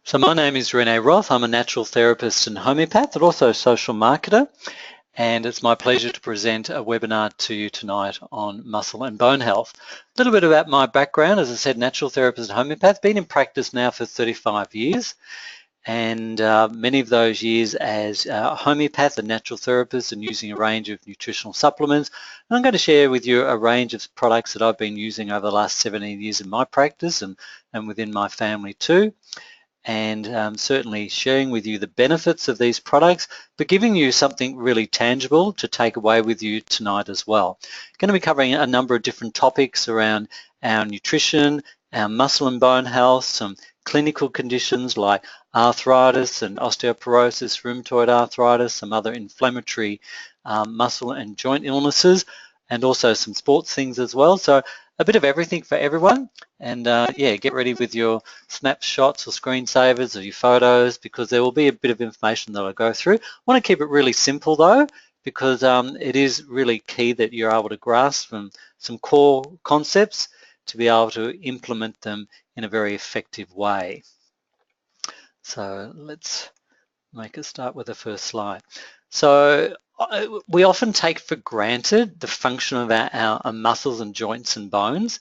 So my name is Renee Roth. I'm a natural therapist and homeopath, but also a social marketer. And it's my pleasure to present a webinar to you tonight on muscle and bone health. A little bit about my background. As I said, natural therapist and homeopath, been in practice now for 35 years. And many of those years as a homeopath and natural therapist and using a range of nutritional supplements. And I'm going to share with you a range of products that I've been using over the last 17 years in my practice and within my family too. And certainly sharing with you the benefits of these products, but giving you something really tangible to take away with you tonight as well. Going to be covering a number of different topics around our nutrition, our muscle and bone health, some clinical conditions like arthritis and osteoporosis, rheumatoid arthritis, some other inflammatory muscle and joint illnesses, and also some sports things as well. So a bit of everything for everyone. And yeah, get ready with your snapshots or screensavers or your photos, because there will be a bit of information that I'll go through. I want to keep it really simple though, because it is really key that you're able to grasp some core concepts to be able to implement them in a very effective way. So let's make a start with the first slide. So we often take for granted the function of our muscles and joints and bones,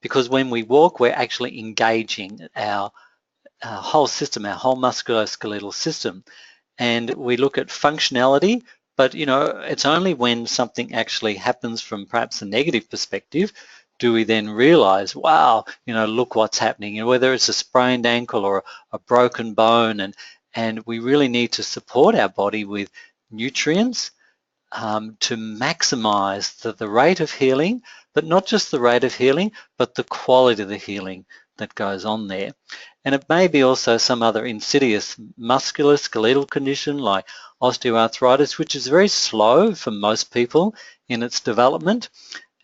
because when we walk, we're actually engaging our whole system, our whole musculoskeletal system. And we look at functionality, but you know, it's only when something actually happens from perhaps a negative perspective do we then realize, wow, you know, look what's happening. And whether it's a sprained ankle or a broken bone, and we really need to support our body with nutrients to maximize the rate of healing, but not just the rate of healing, but the quality of the healing that goes on there. And it may be also some other insidious musculoskeletal condition like osteoarthritis, which is very slow for most people in its development.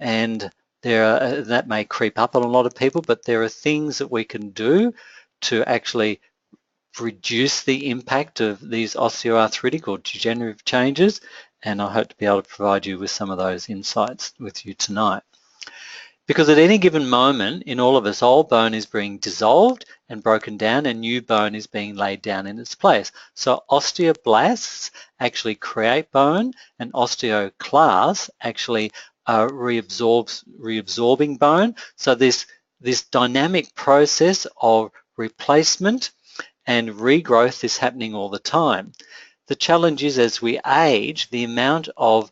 And that may creep up on a lot of people, but there are things that we can do to actually reduce the impact of these osteoarthritic or degenerative changes, and I hope to be able to provide you with some of those insights with you tonight. Because at any given moment in all of us, old bone is being dissolved and broken down, and new bone is being laid down in its place. So osteoblasts actually create bone, and osteoclasts actually reabsorbing bone. So this dynamic process of replacement and regrowth is happening all the time. The challenge is, as we age, the amount of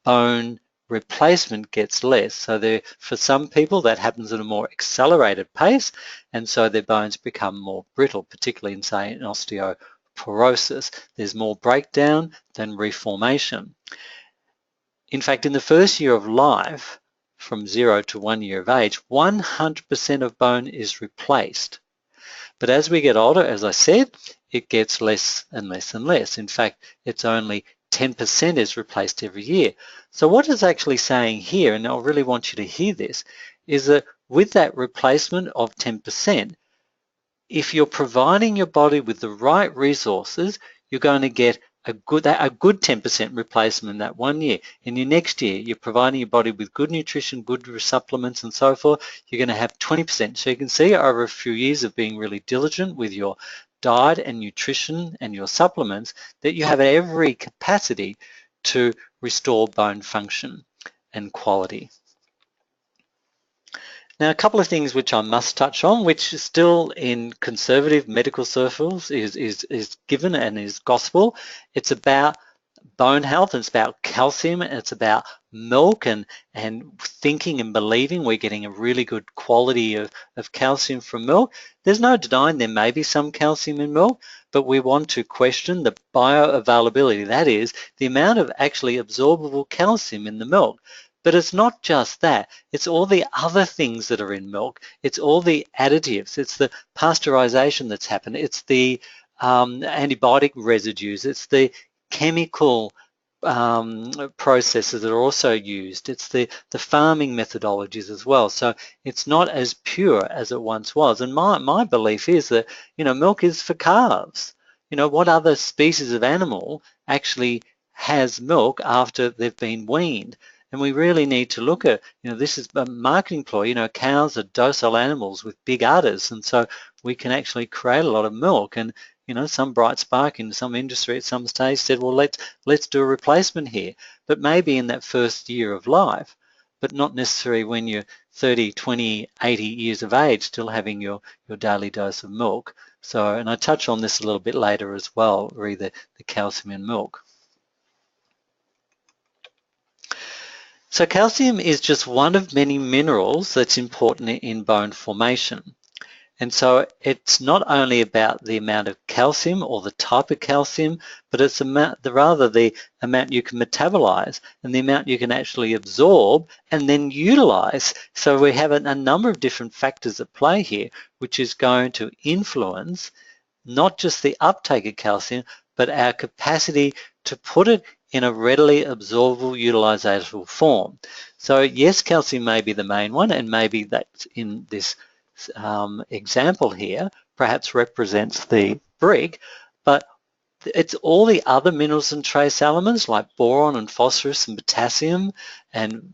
bone replacement gets less. So for some people that happens at a more accelerated pace, and so their bones become more brittle, particularly in, say, in osteoporosis. There's more breakdown than reformation. In fact, in the first year of life, from 0 to 1 year of age, 100% of bone is replaced. But as we get older, as I said, it gets less and less and less. In fact, it's only 10% is replaced every year. So what it's actually saying here, and I really want you to hear this, is that with that replacement of 10%, if you're providing your body with the right resources, you're going to get a good 10% replacement that 1 year. In your next year, you're providing your body with good nutrition, good supplements and so forth, you're going to have 20%. So you can see over a few years of being really diligent with your diet and nutrition and your supplements that you have every capacity to restore bone function and quality. Now, a couple of things which I must touch on, which is still in conservative medical circles is given and is gospel. It's about bone health, it's about calcium, and it's about milk, and thinking and believing we're getting a really good quality of calcium from milk. There's no denying there may be some calcium in milk, but we want to question the bioavailability, that is, the amount of actually absorbable calcium in the milk. But it's not just that, it's all the other things that are in milk. It's all the additives, it's the pasteurization that's happened, it's the antibiotic residues, it's the chemical processes that are also used, it's the farming methodologies as well. So it's not as pure as it once was. And my belief is that, you know, milk is for calves. You know, what other species of animal actually has milk after they've been weaned? And we really need to look at, you know, this is a marketing ploy. You know, cows are docile animals with big udders, and so we can actually create a lot of milk. And you know, some bright spark in some industry at some stage said, well, let's do a replacement here. But maybe in that first year of life, but not necessarily when you're 30, 20, 80 years of age, still having your daily dose of milk. So, and I touch on this a little bit later as well, re the calcium in milk. So calcium is just one of many minerals that's important in bone formation. And so it's not only about the amount of calcium or the type of calcium, but it's rather the amount you can metabolize and the amount you can actually absorb and then utilize. So we have a number of different factors at play here, which is going to influence not just the uptake of calcium, but our capacity to put it in a readily absorbable, utilizable form. So yes, calcium may be the main one, and maybe that's in this example here, perhaps represents the brick, but it's all the other minerals and trace elements like boron and phosphorus and potassium and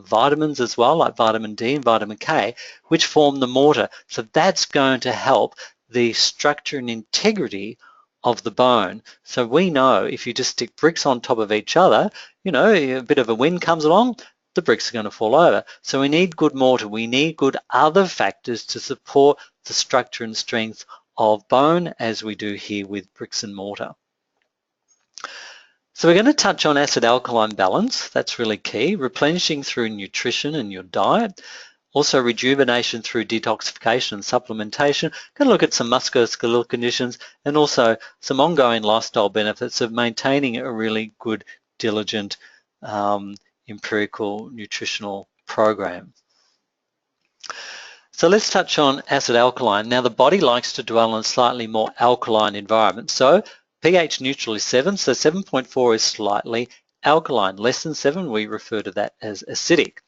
vitamins as well, like vitamin D and vitamin K, which form the mortar. So that's going to help the structure and integrity of the bone. So we know if you just stick bricks on top of each other, you know, a bit of a wind comes along, the bricks are going to fall over. So we need good mortar. We need good other factors to support the structure and strength of bone, as we do here with bricks and mortar. So we're going to touch on acid-alkaline balance. That's really key. Replenishing through nutrition and your diet. Also rejuvenation through detoxification and supplementation. Going to look at some musculoskeletal conditions and also some ongoing lifestyle benefits of maintaining a really good, diligent, empirical nutritional program. So let's touch on acid-alkaline. Now the body likes to dwell in a slightly more alkaline environment. So pH neutral is 7, so 7.4 is slightly alkaline. Less than 7, we refer to that as acidic.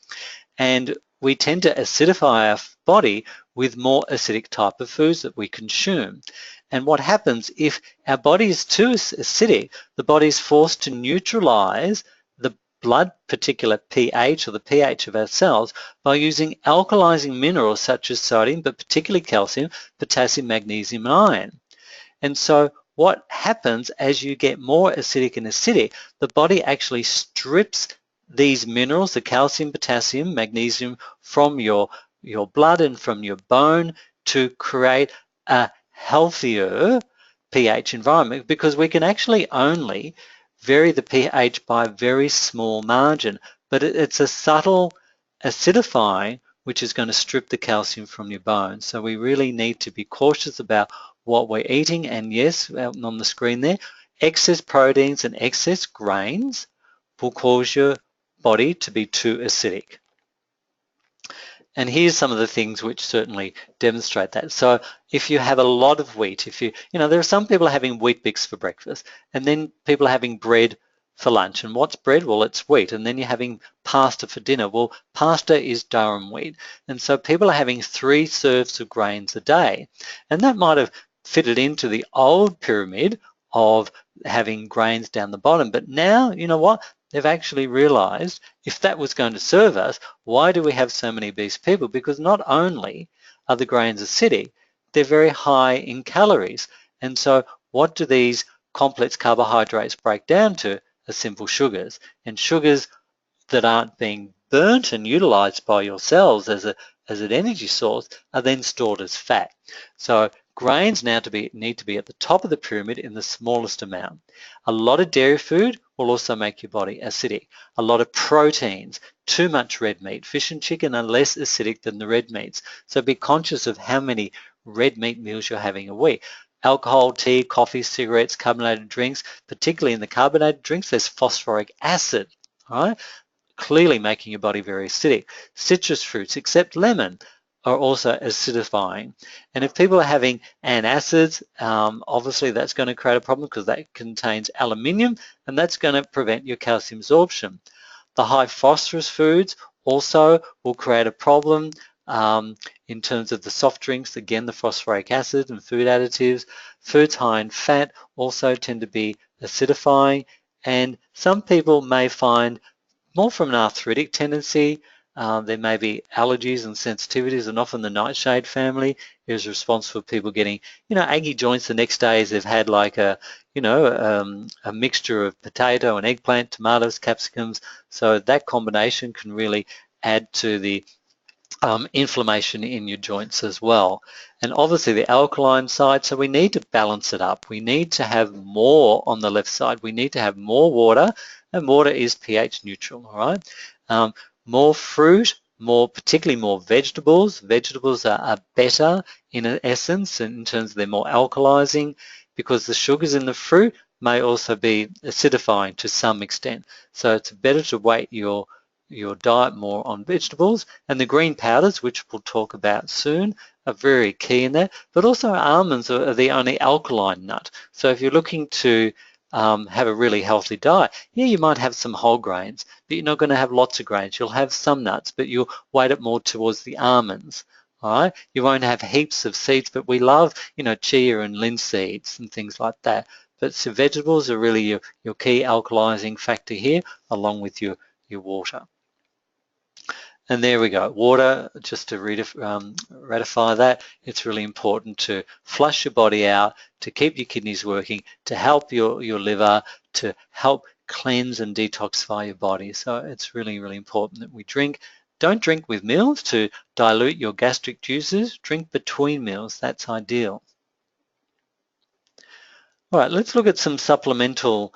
And we tend to acidify our body with more acidic type of foods that we consume. And what happens if our body is too acidic, the body is forced to neutralize the blood particular pH or the pH of our cells by using alkalizing minerals such as sodium, but particularly calcium, potassium, magnesium, and iron. And so what happens as you get more acidic and acidic, the body actually strips these minerals, the calcium, potassium, magnesium, from your blood and from your bone to create a healthier pH environment, because we can actually only vary the pH by a very small margin, but it's a subtle acidifying which is going to strip the calcium from your bones. So we really need to be cautious about what we're eating. And yes, on the screen there, excess proteins and excess grains will cause your body to be too acidic. And here's some of the things which certainly demonstrate that. So if you have a lot of wheat, there are some people having Weet Bix for breakfast, and then people are having bread for lunch. And what's bread? Well, it's wheat. And then you're having pasta for dinner. Well, pasta is durum wheat. And so people are having 3 serves of grains a day. And that might have fitted into the old pyramid of having grains down the bottom. But now, you know what? They've actually realized if that was going to serve us, why do we have so many obese people? Because not only are the grains acidic, they're very high in calories. And so what do these complex carbohydrates break down to? Are simple sugars. And sugars that aren't being burnt and utilized by your cells as an energy source are then stored as fat. So grains now need to be at the top of the pyramid in the smallest amount. A lot of dairy food will also make your body acidic. A lot of proteins, too much red meat. Fish and chicken are less acidic than the red meats. So be conscious of how many red meat meals you're having a week. Alcohol, tea, coffee, cigarettes, carbonated drinks, particularly in the carbonated drinks, there's phosphoric acid, all right? Clearly making your body very acidic. Citrus fruits, except lemon, are also acidifying. And if people are having antacids, obviously that's going to create a problem because that contains aluminium, and that's going to prevent your calcium absorption. The high phosphorus foods also will create a problem in terms of the soft drinks, again, the phosphoric acid and food additives. Foods high in fat also tend to be acidifying, and some people may find more from an arthritic tendency, There may be allergies and sensitivities, and often the nightshade family is responsible for people getting, achy joints the next day as they've had like a mixture of potato and eggplant, tomatoes, capsicums. So that combination can really add to the inflammation in your joints as well. And obviously the alkaline side, so we need to balance it up. We need to have more on the left side. We need to have more water, and water is pH neutral, all right? More fruit, particularly more vegetables. Vegetables are better in essence in terms of they're more alkalizing, because the sugars in the fruit may also be acidifying to some extent. So it's better to weight your diet more on vegetables, and the green powders, which we'll talk about soon, are very key in that. But also almonds are the only alkaline nut. So if you're looking to have a really healthy diet, yeah, you might have some whole grains, but you're not going to have lots of grains. You'll have some nuts, but you'll weight it more towards the almonds. All right, you won't have heaps of seeds, but we love, chia and linseeds and things like that. But so vegetables are really your key alkalizing factor here, along with your water. And there we go. Water, just to ratify that, it's really important to flush your body out, to keep your kidneys working, to help your liver, to help cleanse and detoxify your body. So it's really, really important that we drink. Don't drink with meals to dilute your gastric juices. Drink between meals. That's ideal. All right, let's look at some supplemental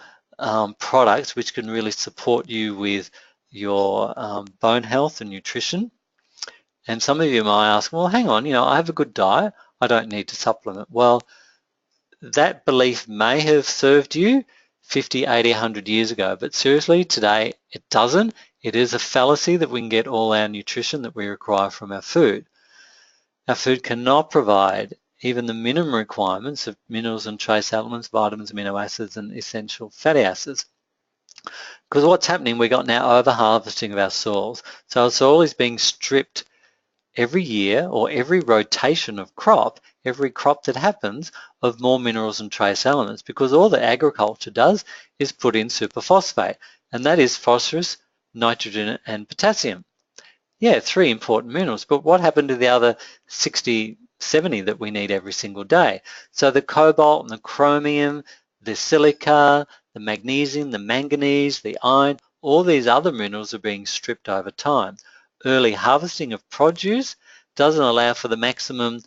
products which can really support you with your bone health and nutrition. And some of you might ask, well, hang on, I have a good diet, I don't need to supplement. Well, that belief may have served you 50, 80, 100 years ago, but seriously, today it doesn't. It is a fallacy that we can get all our nutrition that we require from our food. Our food cannot provide even the minimum requirements of minerals and trace elements, vitamins, amino acids, and essential fatty acids. Because what's happening, we got now over-harvesting of our soils. So our soil is being stripped every year, or every rotation of crop, every crop that happens, of more minerals and trace elements, because all that agriculture does is put in superphosphate, and that is phosphorus, nitrogen, and potassium. Yeah, 3 important minerals, but what happened to the other 60, 70 that we need every single day? So the cobalt and the chromium, the silica, the magnesium, the manganese, the iron, all these other minerals are being stripped over time. Early harvesting of produce doesn't allow for the maximum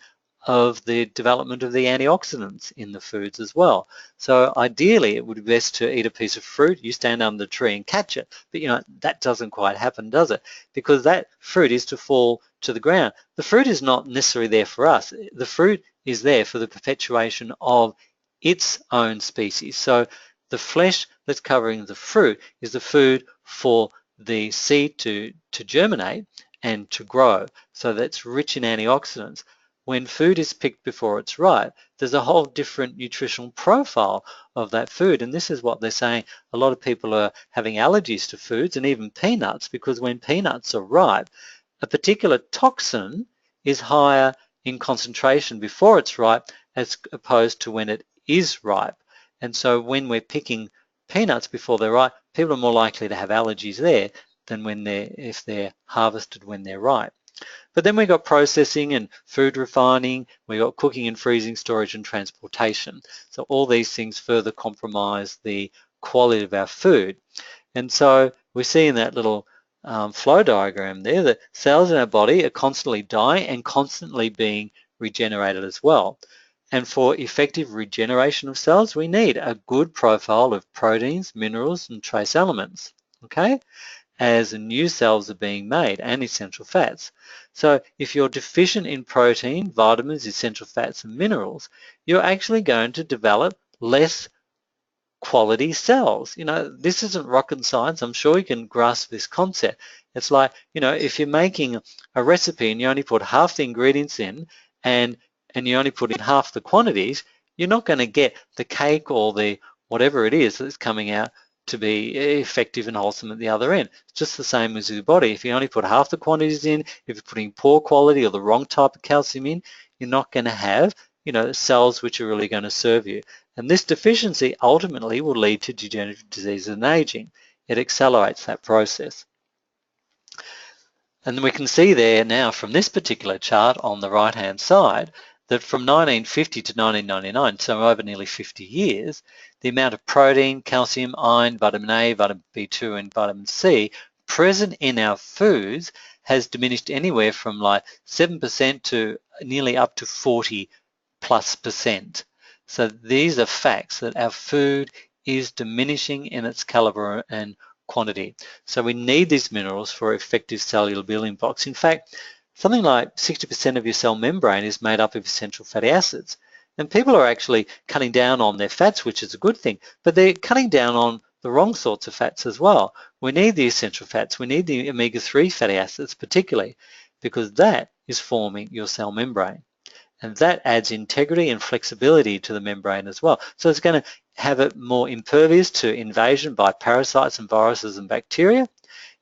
of the development of the antioxidants in the foods as well. So ideally, it would be best to eat a piece of fruit, you stand under the tree and catch it. But that doesn't quite happen, does it? Because that fruit is to fall to the ground. The fruit is not necessarily there for us. The fruit is there for the perpetuation of its own species. So the flesh that's covering the fruit is the food for the seed to germinate and to grow. So that's rich in antioxidants. When food is picked before it's ripe, there's a whole different nutritional profile of that food. And this is what they're saying. A lot of people are having allergies to foods and even peanuts, because when peanuts are ripe, a particular toxin is higher in concentration before it's ripe as opposed to when it is ripe. And so when we're picking peanuts before they're ripe, people are more likely to have allergies there than if they're harvested when they're ripe. But then we got processing and food refining, we got cooking and freezing, storage and transportation. So all these things further compromise the quality of our food. And so we see in that little flow diagram there that cells in our body are constantly dying and constantly being regenerated as well. And for effective regeneration of cells, we need a good profile of proteins, minerals, and trace elements, okay, as new cells are being made, and essential fats. So if you're deficient in protein, vitamins, essential fats, and minerals, you're actually going to develop less quality cells. This isn't rocket science. I'm sure you can grasp this concept. It's like, if you're making a recipe and you only put half the ingredients in and you only put in half the quantities, you're not going to get the cake or the whatever it is that's coming out to be effective and wholesome at the other end. It's just the same as your body. If you only put half the quantities in, if you're putting poor quality or the wrong type of calcium in, you're not going to have, cells which are really going to serve you. And this deficiency ultimately will lead to degenerative disease and aging. It accelerates that process. And we can see there now from this particular chart on the right-hand side that from 1950 to 1999, so over nearly 50 years, the amount of protein, calcium, iron, vitamin A, vitamin B2, and vitamin C present in our foods has diminished anywhere from like 7% to nearly up to 40+%. So these are facts that our food is diminishing in its caliber and quantity. So we need these minerals for effective cellular building blocks. In fact, something like 60% of your cell membrane is made up of essential fatty acids. And people are actually cutting down on their fats, which is a good thing, but they're cutting down on the wrong sorts of fats as well. We need the essential fats. We need the omega-3 fatty acids particularly, because that is forming your cell membrane. And that adds integrity and flexibility to the membrane as well. So it's going to have it more impervious to invasion by parasites and viruses and bacteria.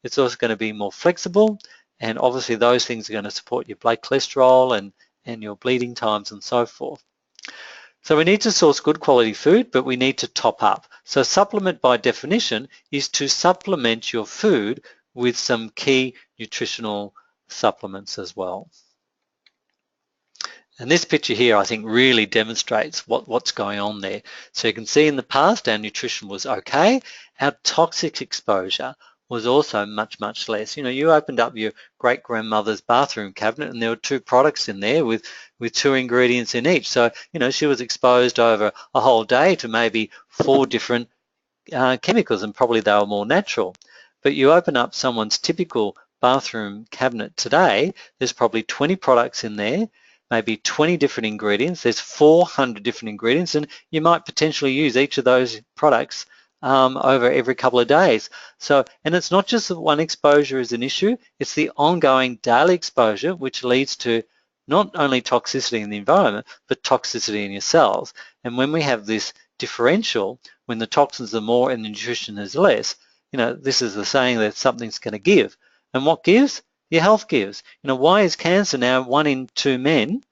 It's also going to be more flexible, and obviously those things are going to support your blood cholesterol and your bleeding times and so forth. So we need to source good quality food, but we need to top up. So supplement by definition is to supplement your food with some key nutritional supplements as well. And this picture here, I think, really demonstrates what's going on there. So you can see in the past, our nutrition was okay. Our toxic exposure was also much, much less. You know, you opened up your great-grandmother's bathroom cabinet and there were 2 products in there with 2 ingredients in each. So, you know, she was exposed over a whole day to maybe 4 different chemicals, and probably they were more natural. But you open up someone's typical bathroom cabinet today, there's probably 20 products in there, maybe 20 different ingredients. There's 400 different ingredients, and you might potentially use each of those products over every couple of days. So, and it's not just that one exposure is an issue, it's the ongoing daily exposure which leads to not only toxicity in the environment, but toxicity in your cells. And when we have this differential, when the toxins are more and the nutrition is less, you know, this is the saying that something's going to give. And what gives? Your health gives. You know, why is cancer now 1 in 2 men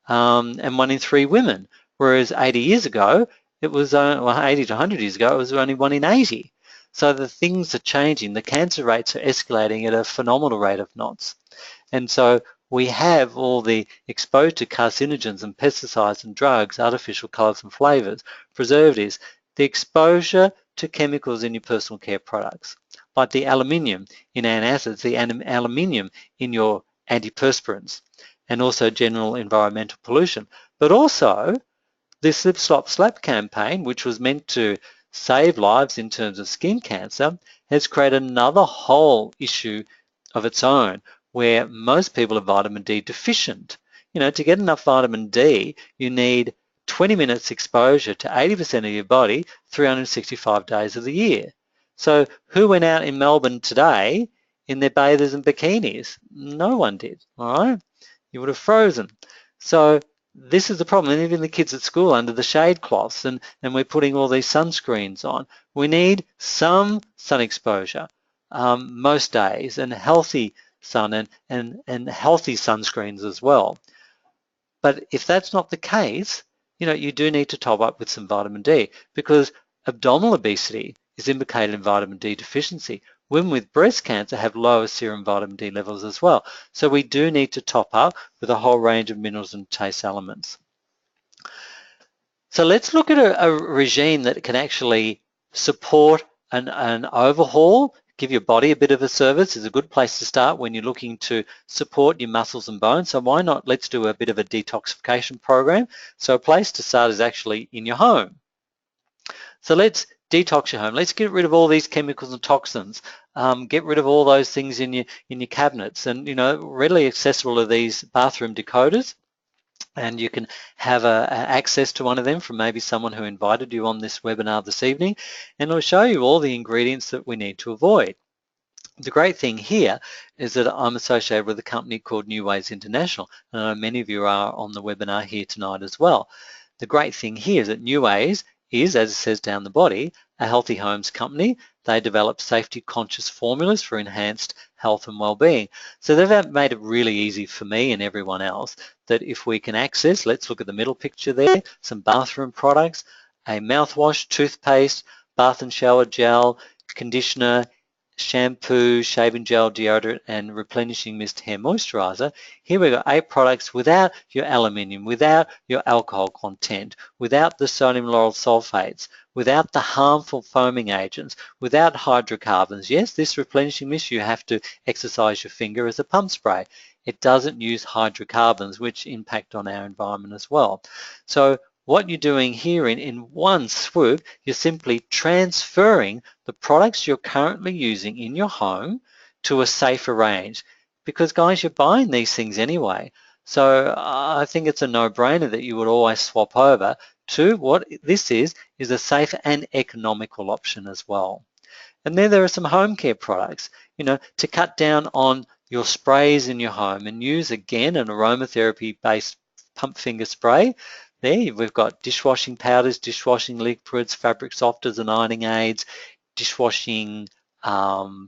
and 1 in 3 women? Whereas 80 years ago, it was, well, 80 to 100 years ago, it was only 1 in 80. So the things are changing. The cancer rates are escalating at a phenomenal rate of knots. And so we have all the exposure to carcinogens and pesticides and drugs, artificial colors and flavors, preservatives, the exposure to chemicals in your personal care products, like the aluminium in antacids, the aluminium in your antiperspirants, and also general environmental pollution. But also this Slip Slop Slap campaign, which was meant to save lives in terms of skin cancer, has created another whole issue of its own, where most people are vitamin D deficient. You know, to get enough vitamin D, you need 20 minutes exposure to 80% of your body, 365 days of the year. So who went out in Melbourne today in their bathers and bikinis? No one did, all right? You would have frozen. So this is the problem. And even the kids at school under the shade cloths, and we're putting all these sunscreens on. We need some sun exposure most days, and healthy sun and healthy sunscreens as well. But if that's not the case, you know, you do need to top up with some vitamin D, because abdominal obesity is implicated in vitamin D deficiency. Women with breast cancer have lower serum vitamin D levels as well. So we do need to top up with a whole range of minerals and trace elements. So let's look at a regime that can actually support an overhaul, give your body a bit of a service. Is a good place to start when you're looking to support your muscles and bones. So why not, let's do a bit of a detoxification program. So a place to start is actually in your home. So let's detox your home. Let's get rid of all these chemicals and toxins. Get rid of all those things in your cabinets. And, you know, readily accessible are these bathroom decoders. And you can have access to one of them from maybe someone who invited you on this webinar this evening. And it'll show you all the ingredients that we need to avoid. The great thing here is that I'm associated with a company called New Ways International. And I know many of you are on the webinar here tonight as well. The great thing here is that New Ways is, as it says down the body, a healthy homes company. They develop safety-conscious formulas for enhanced health and well-being. So they've made it really easy for me and everyone else that if we can access, let's look at the middle picture there, some bathroom products, a mouthwash, toothpaste, bath and shower gel, conditioner, shampoo, shaving gel, deodorant, and replenishing mist hair moisturizer. Here we've got 8 products without your aluminium, without your alcohol content, without the sodium lauryl sulfates, without the harmful foaming agents, without hydrocarbons. Yes, this replenishing mist, you have to exercise your finger as a pump spray. It doesn't use hydrocarbons, which impact on our environment as well. So what you're doing here in one swoop, you're simply transferring the products you're currently using in your home to a safer range. Because guys, you're buying these things anyway. So I think it's a no-brainer that you would always swap over to what this is a safe and economical option as well. And then there are some home care products, to cut down on your sprays in your home and use again an aromatherapy-based pump finger spray. There we've got dishwashing powders, dishwashing liquids, fabric softers and ironing aids, dishwashing, I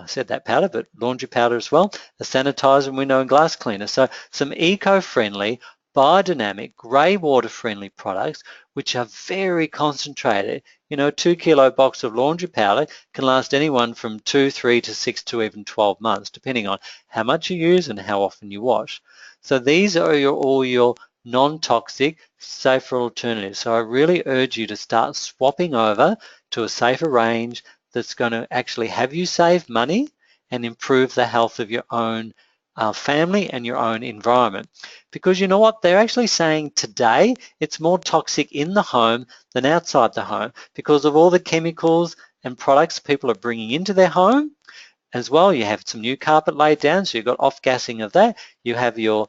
said that powder, but laundry powder as well, a sanitizer, window and glass cleaner. So some eco-friendly, biodynamic, grey water-friendly products which are very concentrated. A 2 kilo box of laundry powder can last anyone from 2, 3 to 6 to even 12 months, depending on how much you use and how often you wash. So these are all your non-toxic, safer alternatives. So I really urge you to start swapping over to a safer range that's going to actually have you save money and improve the health of your own family and your own environment. Because you know what? They're actually saying today it's more toxic in the home than outside the home because of all the chemicals and products people are bringing into their home. As well, you have some new carpet laid down, so you've got off-gassing of that. You have your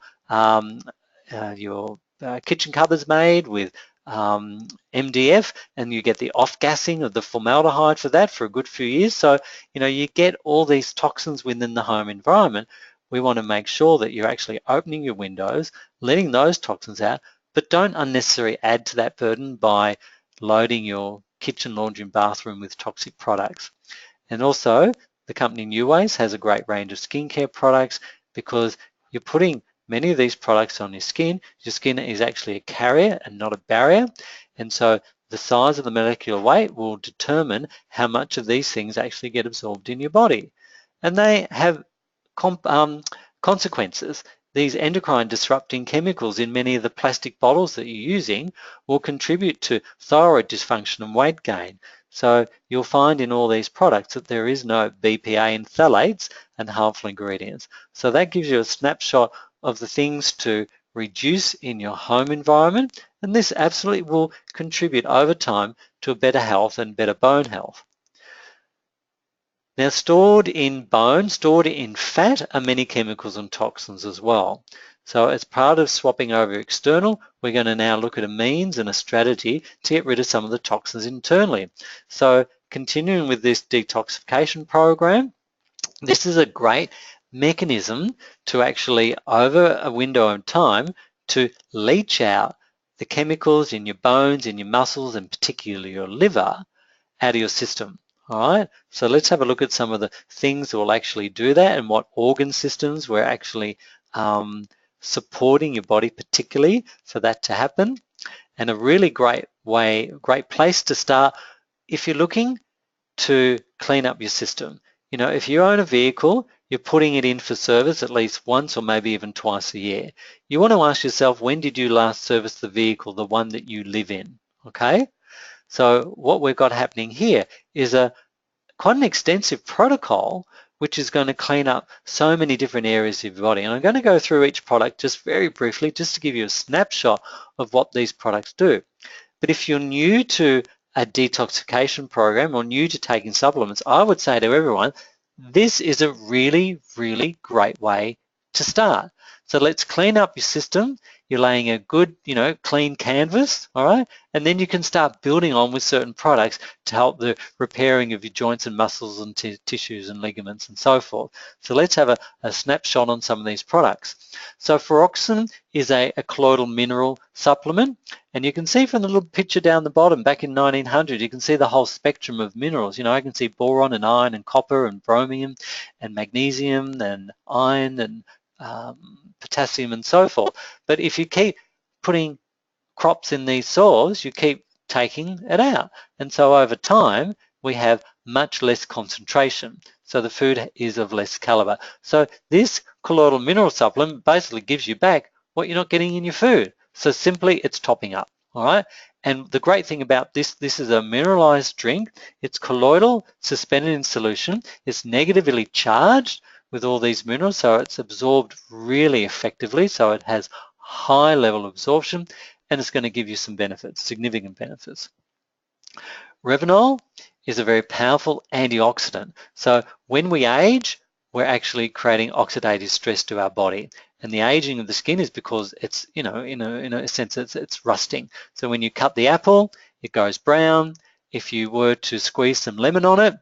kitchen cupboards made with MDF, and you get the off-gassing of the formaldehyde for that for a good few years. So, you get all these toxins within the home environment. We want to make sure that you're actually opening your windows, letting those toxins out, but don't unnecessarily add to that burden by loading your kitchen, laundry, and bathroom with toxic products. And also, the company NeuWays has a great range of skincare products because you're putting many of these products on your skin. Your skin is actually a carrier and not a barrier. And so the size of the molecular weight will determine how much of these things actually get absorbed in your body. And they have consequences. These endocrine disrupting chemicals in many of the plastic bottles that you're using will contribute to thyroid dysfunction and weight gain. So you'll find in all these products that there is no BPA and phthalates and harmful ingredients. So that gives you a snapshot of the things to reduce in your home environment, and this absolutely will contribute over time to a better health and better bone health. Now, stored in bone, stored in fat are many chemicals and toxins as well. So as part of swapping over external, we're going to now look at a means and a strategy to get rid of some of the toxins internally. So continuing with this detoxification program, this is a great mechanism to actually, over a window of time, to leach out the chemicals in your bones, in your muscles, and particularly your liver out of your system. All right, so let's have a look at some of the things that will actually do that and what organ systems we're actually supporting your body particularly for that to happen. And a really great place to start if you're looking to clean up your system. If you own a vehicle, you're putting it in for service at least once or maybe even twice a year. You want to ask yourself, when did you last service the vehicle, the one that you live in, okay? So what we've got happening here is quite an extensive protocol which is going to clean up so many different areas of your body. And I'm going to go through each product just very briefly just to give you a snapshot of what these products do. But if you're new to a detoxification program or new to taking supplements, I would say to everyone, this is a really, really great way to start. So let's clean up your system. You're laying a good, clean canvas, all right? And then you can start building on with certain products to help the repairing of your joints and muscles and tissues and ligaments and so forth. So let's have a snapshot on some of these products. So Ferroxin is a colloidal mineral supplement. And you can see from the little picture down the bottom, back in 1900, you can see the whole spectrum of minerals. I can see boron and iron and copper and chromium and magnesium and iron and potassium and so forth. But if you keep putting crops in these soils, you keep taking it out. And so over time, we have much less concentration. So the food is of less caliber. So this colloidal mineral supplement basically gives you back what you're not getting in your food. So simply it's topping up, all right? And the great thing about this is a mineralized drink. It's colloidal, suspended in solution. It's negatively charged with all these minerals, so it's absorbed really effectively. So it has high level absorption, and it's going to give you some benefits, significant benefits. Retinol is a very powerful antioxidant. So when we age, we're actually creating oxidative stress to our body. And the aging of the skin is because it's, in a sense, it's rusting. So when you cut the apple, it goes brown. If you were to squeeze some lemon on it,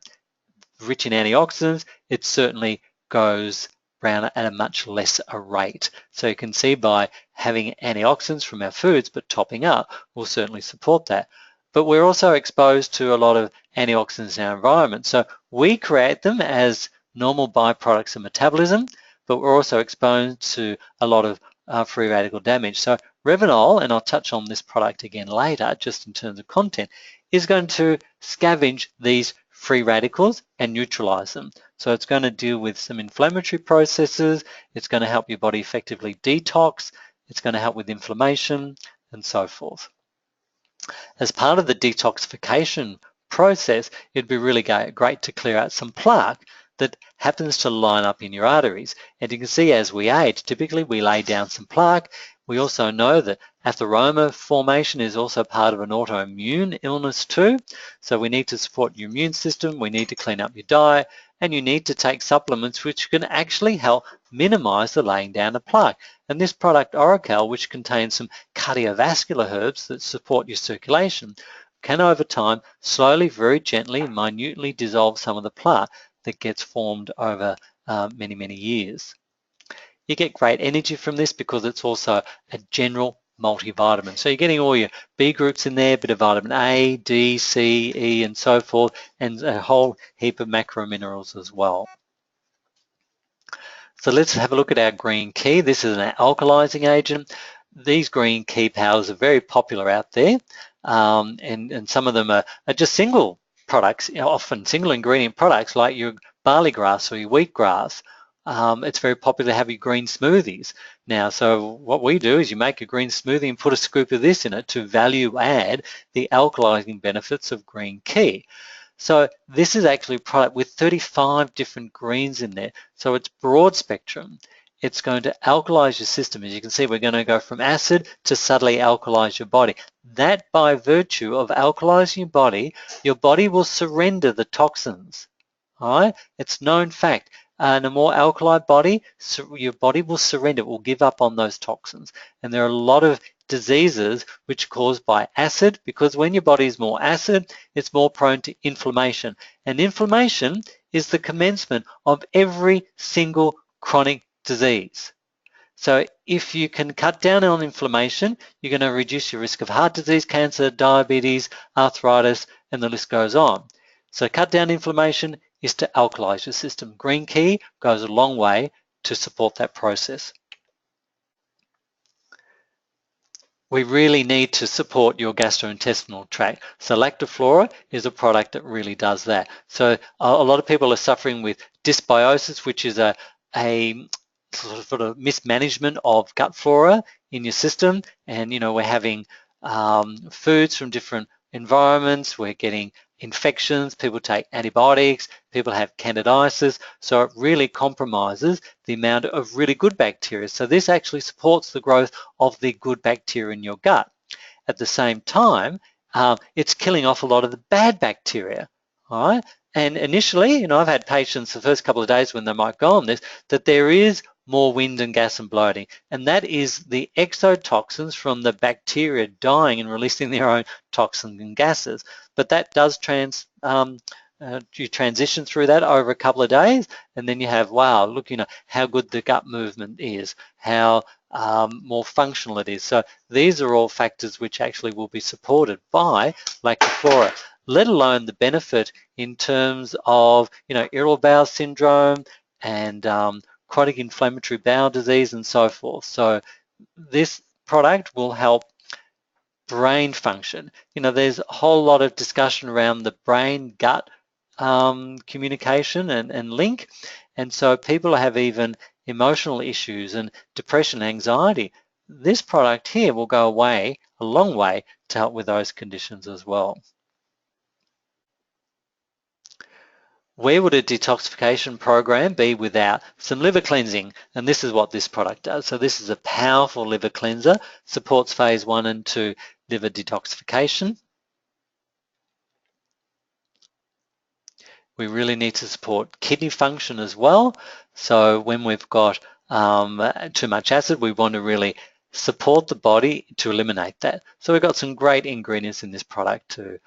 rich in antioxidants, it certainly goes brown at a much lesser rate. So you can see by having antioxidants from our foods, but topping up will certainly support that. But we're also exposed to a lot of antioxidants in our environment. So we create them as normal byproducts of metabolism, but we're also exposed to a lot of free radical damage. So Retinol, and I'll touch on this product again later, just in terms of content, is going to scavenge these free radicals and neutralize them. So it's going to deal with some inflammatory processes. It's going to help your body effectively detox. It's going to help with inflammation and so forth. As part of the detoxification process, it'd be really great to clear out some plaque that happens to line up in your arteries. And you can see as we age, typically we lay down some plaque. We also know that atheroma formation is also part of an autoimmune illness too. So we need to support your immune system, we need to clean up your diet, and you need to take supplements which can actually help minimize the laying down of plaque. And this product, Oracal, which contains some cardiovascular herbs that support your circulation, can over time slowly, very gently, minutely dissolve some of the plaque that gets formed over many, many years. You get great energy from this because it's also a general multivitamin. So you're getting all your B groups in there, a bit of vitamin A, D, C, E, and so forth, and a whole heap of macro minerals as well. So let's have a look at our green key. This is an alkalizing agent. These green key powders are very popular out there, and some of them are just single products, often single ingredient products like your barley grass or your wheatgrass. It's very popular to have your green smoothies now. So what we do is you make a green smoothie and put a scoop of this in it to value add the alkalizing benefits of green key. So this is actually a product with 35 different greens in there. So it's broad spectrum. It's going to alkalize your system. As you can see, we're going to go from acid to subtly alkalize your body. That by virtue of alkalizing your body will surrender the toxins. All right? It's known fact. In a more alkali body, your body will surrender, will give up on those toxins. And there are a lot of diseases which are caused by acid, because when your body is more acid, it's more prone to inflammation. And inflammation is the commencement of every single chronic disease. So if you can cut down on inflammation, you're going to reduce your risk of heart disease, cancer, diabetes, arthritis, and the list goes on. So cut down inflammation is to alkalize your system. Green key goes a long way to support that process. We really need to support your gastrointestinal tract. So Lactoflora is a product that really does that. So a lot of people are suffering with dysbiosis, which is a sort of mismanagement of gut flora in your system. And, we're having foods from different environments. We're getting infections. People take antibiotics. People have candidiasis. So it really compromises the amount of really good bacteria. So this actually supports the growth of the good bacteria in your gut. At the same time, it's killing off a lot of the bad bacteria. All right. And initially, I've had patients the first couple of days when they might go on this, that there is more wind and gas and bloating. And that is the exotoxins from the bacteria dying and releasing their own toxins and gases. But that does you transition through that over a couple of days, and then you have, wow, look, how good the gut movement is, how more functional it is. So these are all factors which actually will be supported by Lactoflora, let alone the benefit in terms of, irritable bowel syndrome and chronic inflammatory bowel disease and so forth. So this product will help brain function. There's a whole lot of discussion around the brain-gut communication and link. And so people have even emotional issues and depression, anxiety. This product here will go a long way to help with those conditions as well. Where would a detoxification program be without some liver cleansing? And this is what this product does. So this is a powerful liver cleanser, supports phase 1 and 2 liver detoxification. We really need to support kidney function as well. So when we've got too much acid, we want to really support the body to eliminate that. So we've got some great ingredients in this product to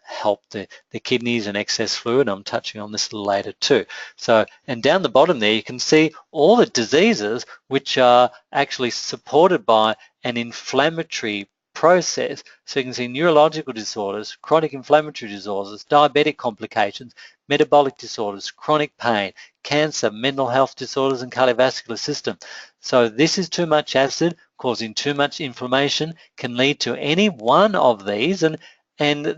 help the kidneys and excess fluid. I'm touching on this a little later too. So, and down the bottom there, you can see all the diseases which are actually supported by an inflammatory process. So you can see neurological disorders, chronic inflammatory disorders, diabetic complications, metabolic disorders, chronic pain, cancer, mental health disorders, and cardiovascular system. So this is too much acid causing too much inflammation, can lead to any one of these, and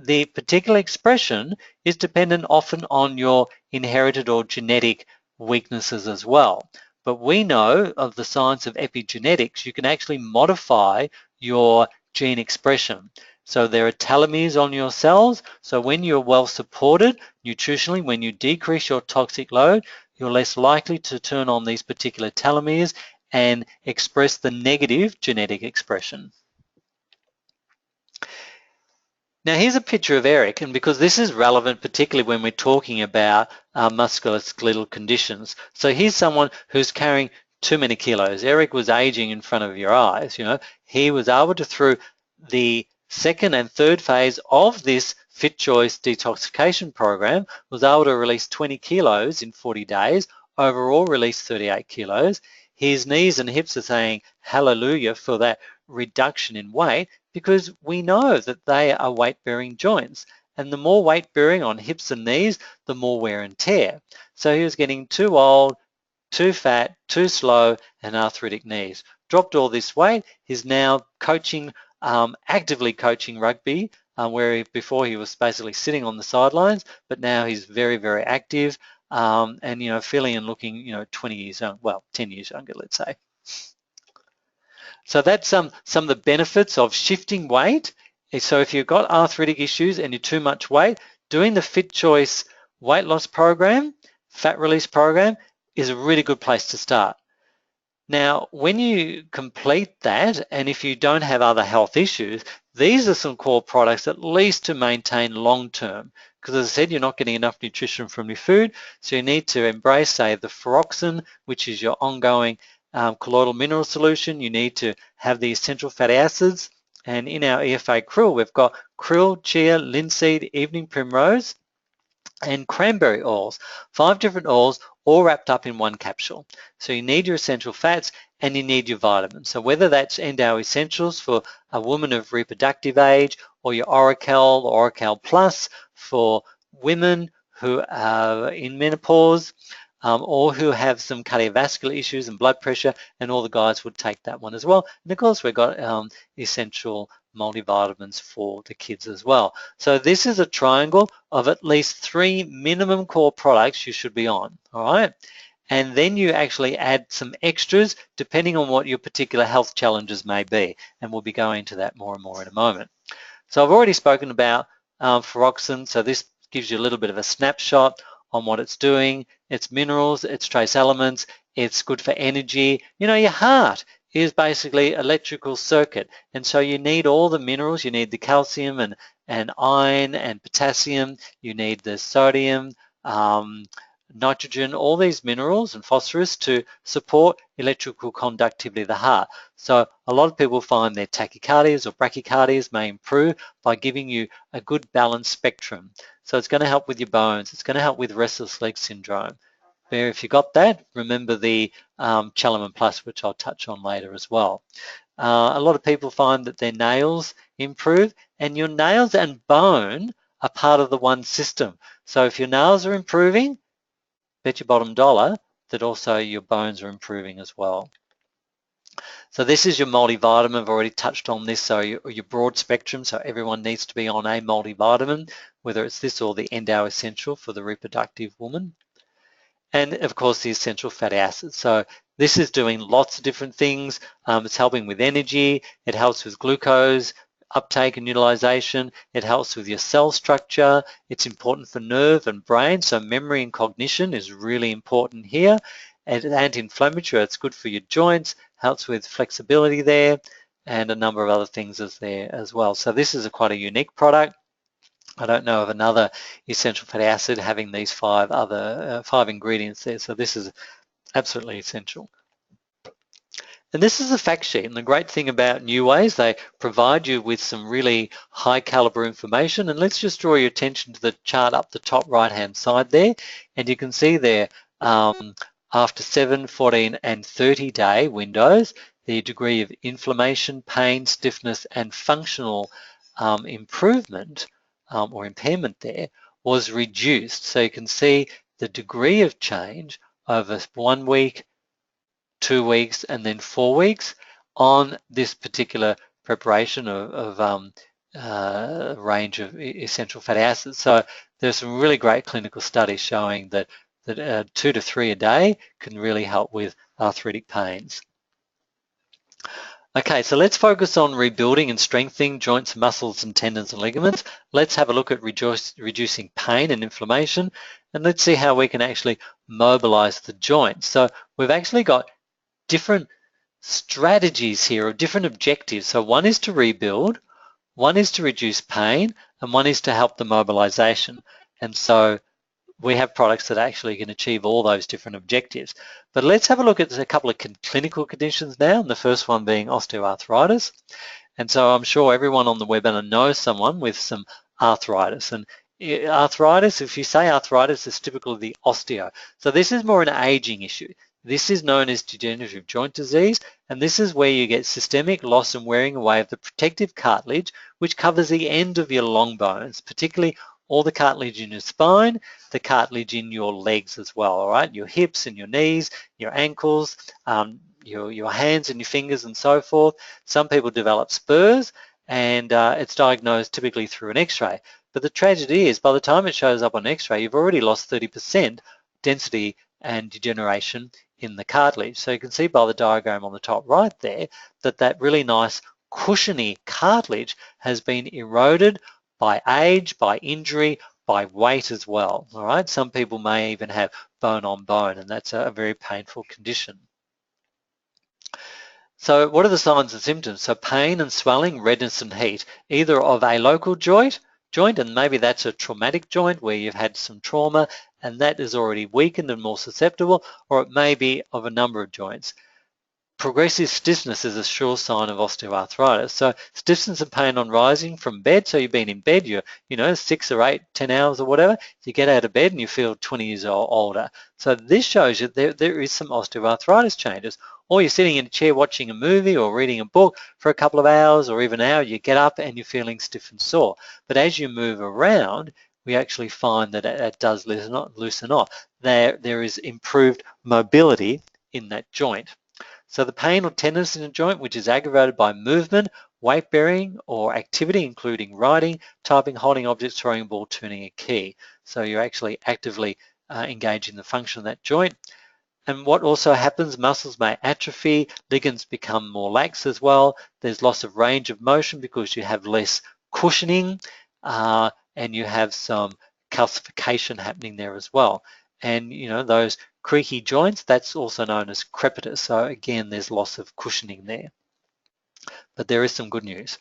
the particular expression is dependent often on your inherited or genetic weaknesses as well. But we know of the science of epigenetics, you can actually modify your gene expression. So there are telomeres on your cells. So when you're well supported nutritionally, when you decrease your toxic load, you're less likely to turn on these particular telomeres and express the negative genetic expression. Now here's a picture of Eric, and because this is relevant particularly when we're talking about musculoskeletal conditions. So here's someone who's carrying too many kilos. Eric was aging in front of your eyes. He was able to, through the second and third phase of this Fit Choice detoxification program, was able to release 20 kilos in 40 days, overall release 38 kilos. His knees and hips are saying hallelujah for that reduction in weight, because we know that they are weight-bearing joints. And the more weight-bearing on hips and knees, the more wear and tear. So he was getting too old, too fat, too slow, and arthritic knees. Dropped all this weight. He's now coaching, actively coaching rugby, where before he was basically sitting on the sidelines, but now he's very, very active, and feeling and looking 20 years young, well, 10 years younger, let's say. So that's some of the benefits of shifting weight. So if you've got arthritic issues and you're too much weight, doing the Fit Choice weight loss program, fat release program, is a really good place to start. Now, when you complete that, and if you don't have other health issues, these are some core products at least to maintain long-term. Because as I said, you're not getting enough nutrition from your food, so you need to embrace, say, the Ferroxin, which is your ongoing colloidal mineral solution. You need to have the essential fatty acids. And in our EFA krill, we've got krill, chia, linseed, evening primrose, and cranberry oils. 5 different oils, all wrapped up in one capsule. So you need your essential fats and you need your vitamins. So whether that's Endo Essentials for a woman of reproductive age, or your Oracal or Oracal Plus for women who are in menopause, or who have some cardiovascular issues and blood pressure, and all the guys would take that one as well. And of course, we've got essential multivitamins for the kids as well. So this is a triangle of at least 3 minimum core products you should be on, all right? And then you actually add some extras depending on what your particular health challenges may be. And we'll be going into that more and more in a moment. So I've already spoken about Ferroxin, so this gives you a little bit of a snapshot on what it's doing. It's minerals, it's trace elements, it's good for energy. Your heart is basically electrical circuit, and so you need all the minerals. You need the calcium and iron and potassium. You need the sodium, nitrogen, all these minerals and phosphorus to support electrical conductivity of the heart. So a lot of people find their tachycardias or bradycardias may improve by giving you a good balanced spectrum. So it's going to help with your bones. It's going to help with restless leg syndrome. If you got that, remember the Chalaman Plus, which I'll touch on later as well. A lot of people find that their nails improve, and your nails and bone are part of the one system. So if your nails are improving, bet your bottom dollar that also your bones are improving as well. So this is your multivitamin. I've already touched on this. So your broad spectrum. So everyone needs to be on a multivitamin, whether it's this or the Endo Essential for the reproductive woman. And of course, the essential fatty acids. So this is doing lots of different things. It's helping with energy. It helps with glucose uptake and utilization. It helps with your cell structure. It's important for nerve and brain. So memory and cognition is really important here. And anti-inflammatory, it's good for your joints, helps with flexibility there, and a number of other things is there as well. So this is quite a unique product. I don't know of another essential fatty acid having these five ingredients there. So this is absolutely essential. And this is a fact sheet. And the great thing about New Ways, they provide you with some really high caliber information. And let's just draw your attention to the chart up the top right-hand side there. And you can see there, after 7, 14, and 30-day windows, the degree of inflammation, pain, stiffness, and functional improvement or impairment there was reduced. So you can see the degree of change over 1 week, 2 weeks, and then 4 weeks on this particular preparation of range of essential fatty acids. So there's some really great clinical studies showing that 2 to 3 a day can really help with arthritic pains. Okay, so let's focus on rebuilding and strengthening joints, muscles, and tendons and ligaments. Let's have a look at reducing pain and inflammation, and let's see how we can actually mobilize the joints. So we've actually got different strategies here of different objectives. So one is to rebuild, one is to reduce pain, and one is to help the mobilization. And so we have products that actually can achieve all those different objectives. But let's have a look at a couple of clinical conditions now, and the first one being osteoarthritis. And so I'm sure everyone on the webinar knows someone with some arthritis. And arthritis, if you say arthritis, is typical of the osteo. So this is more an aging issue. This is known as degenerative joint disease, and this is where you get systemic loss and wearing away of the protective cartilage, which covers the end of your long bones, particularly all the cartilage in your spine, the cartilage in your legs as well, all right? Your hips and your knees, your ankles, your hands and your fingers and so forth. Some people develop spurs, and it's diagnosed typically through an x-ray. But the tragedy is by the time it shows up on x-ray, you've already lost 30% density and degeneration in the cartilage. So you can see by the diagram on the top right there that really nice cushiony cartilage has been eroded by age, by injury, by weight as well, all right? Some people may even have bone on bone, and that's a very painful condition. So what are the signs and symptoms? So pain and swelling, redness and heat, either of a local joint, and maybe that's a traumatic joint where you've had some trauma and that is already weakened and more susceptible, or it may be of a number of joints. Progressive stiffness is a sure sign of osteoarthritis. So stiffness and pain on rising from bed. So you've been in bed, you're 6 or 8, 10 hours or whatever. You get out of bed and you feel 20 years older. So this shows you there is some osteoarthritis changes. Or you're sitting in a chair watching a movie or reading a book for a couple of hours or even an hour, you get up and you're feeling stiff and sore. But as you move around, we actually find that it does loosen off. There is improved mobility in that joint. So the pain or tenderness in a joint, which is aggravated by movement, weight bearing, or activity, including writing, typing, holding objects, throwing a ball, turning a key. So you're actually actively engaging the function of that joint. And what also happens, muscles may atrophy, ligaments become more lax as well. There's loss of range of motion because you have less cushioning and you have some calcification happening there as well. And those creaky joints, that's also known as crepitus. So again, there's loss of cushioning there. But there is some good news.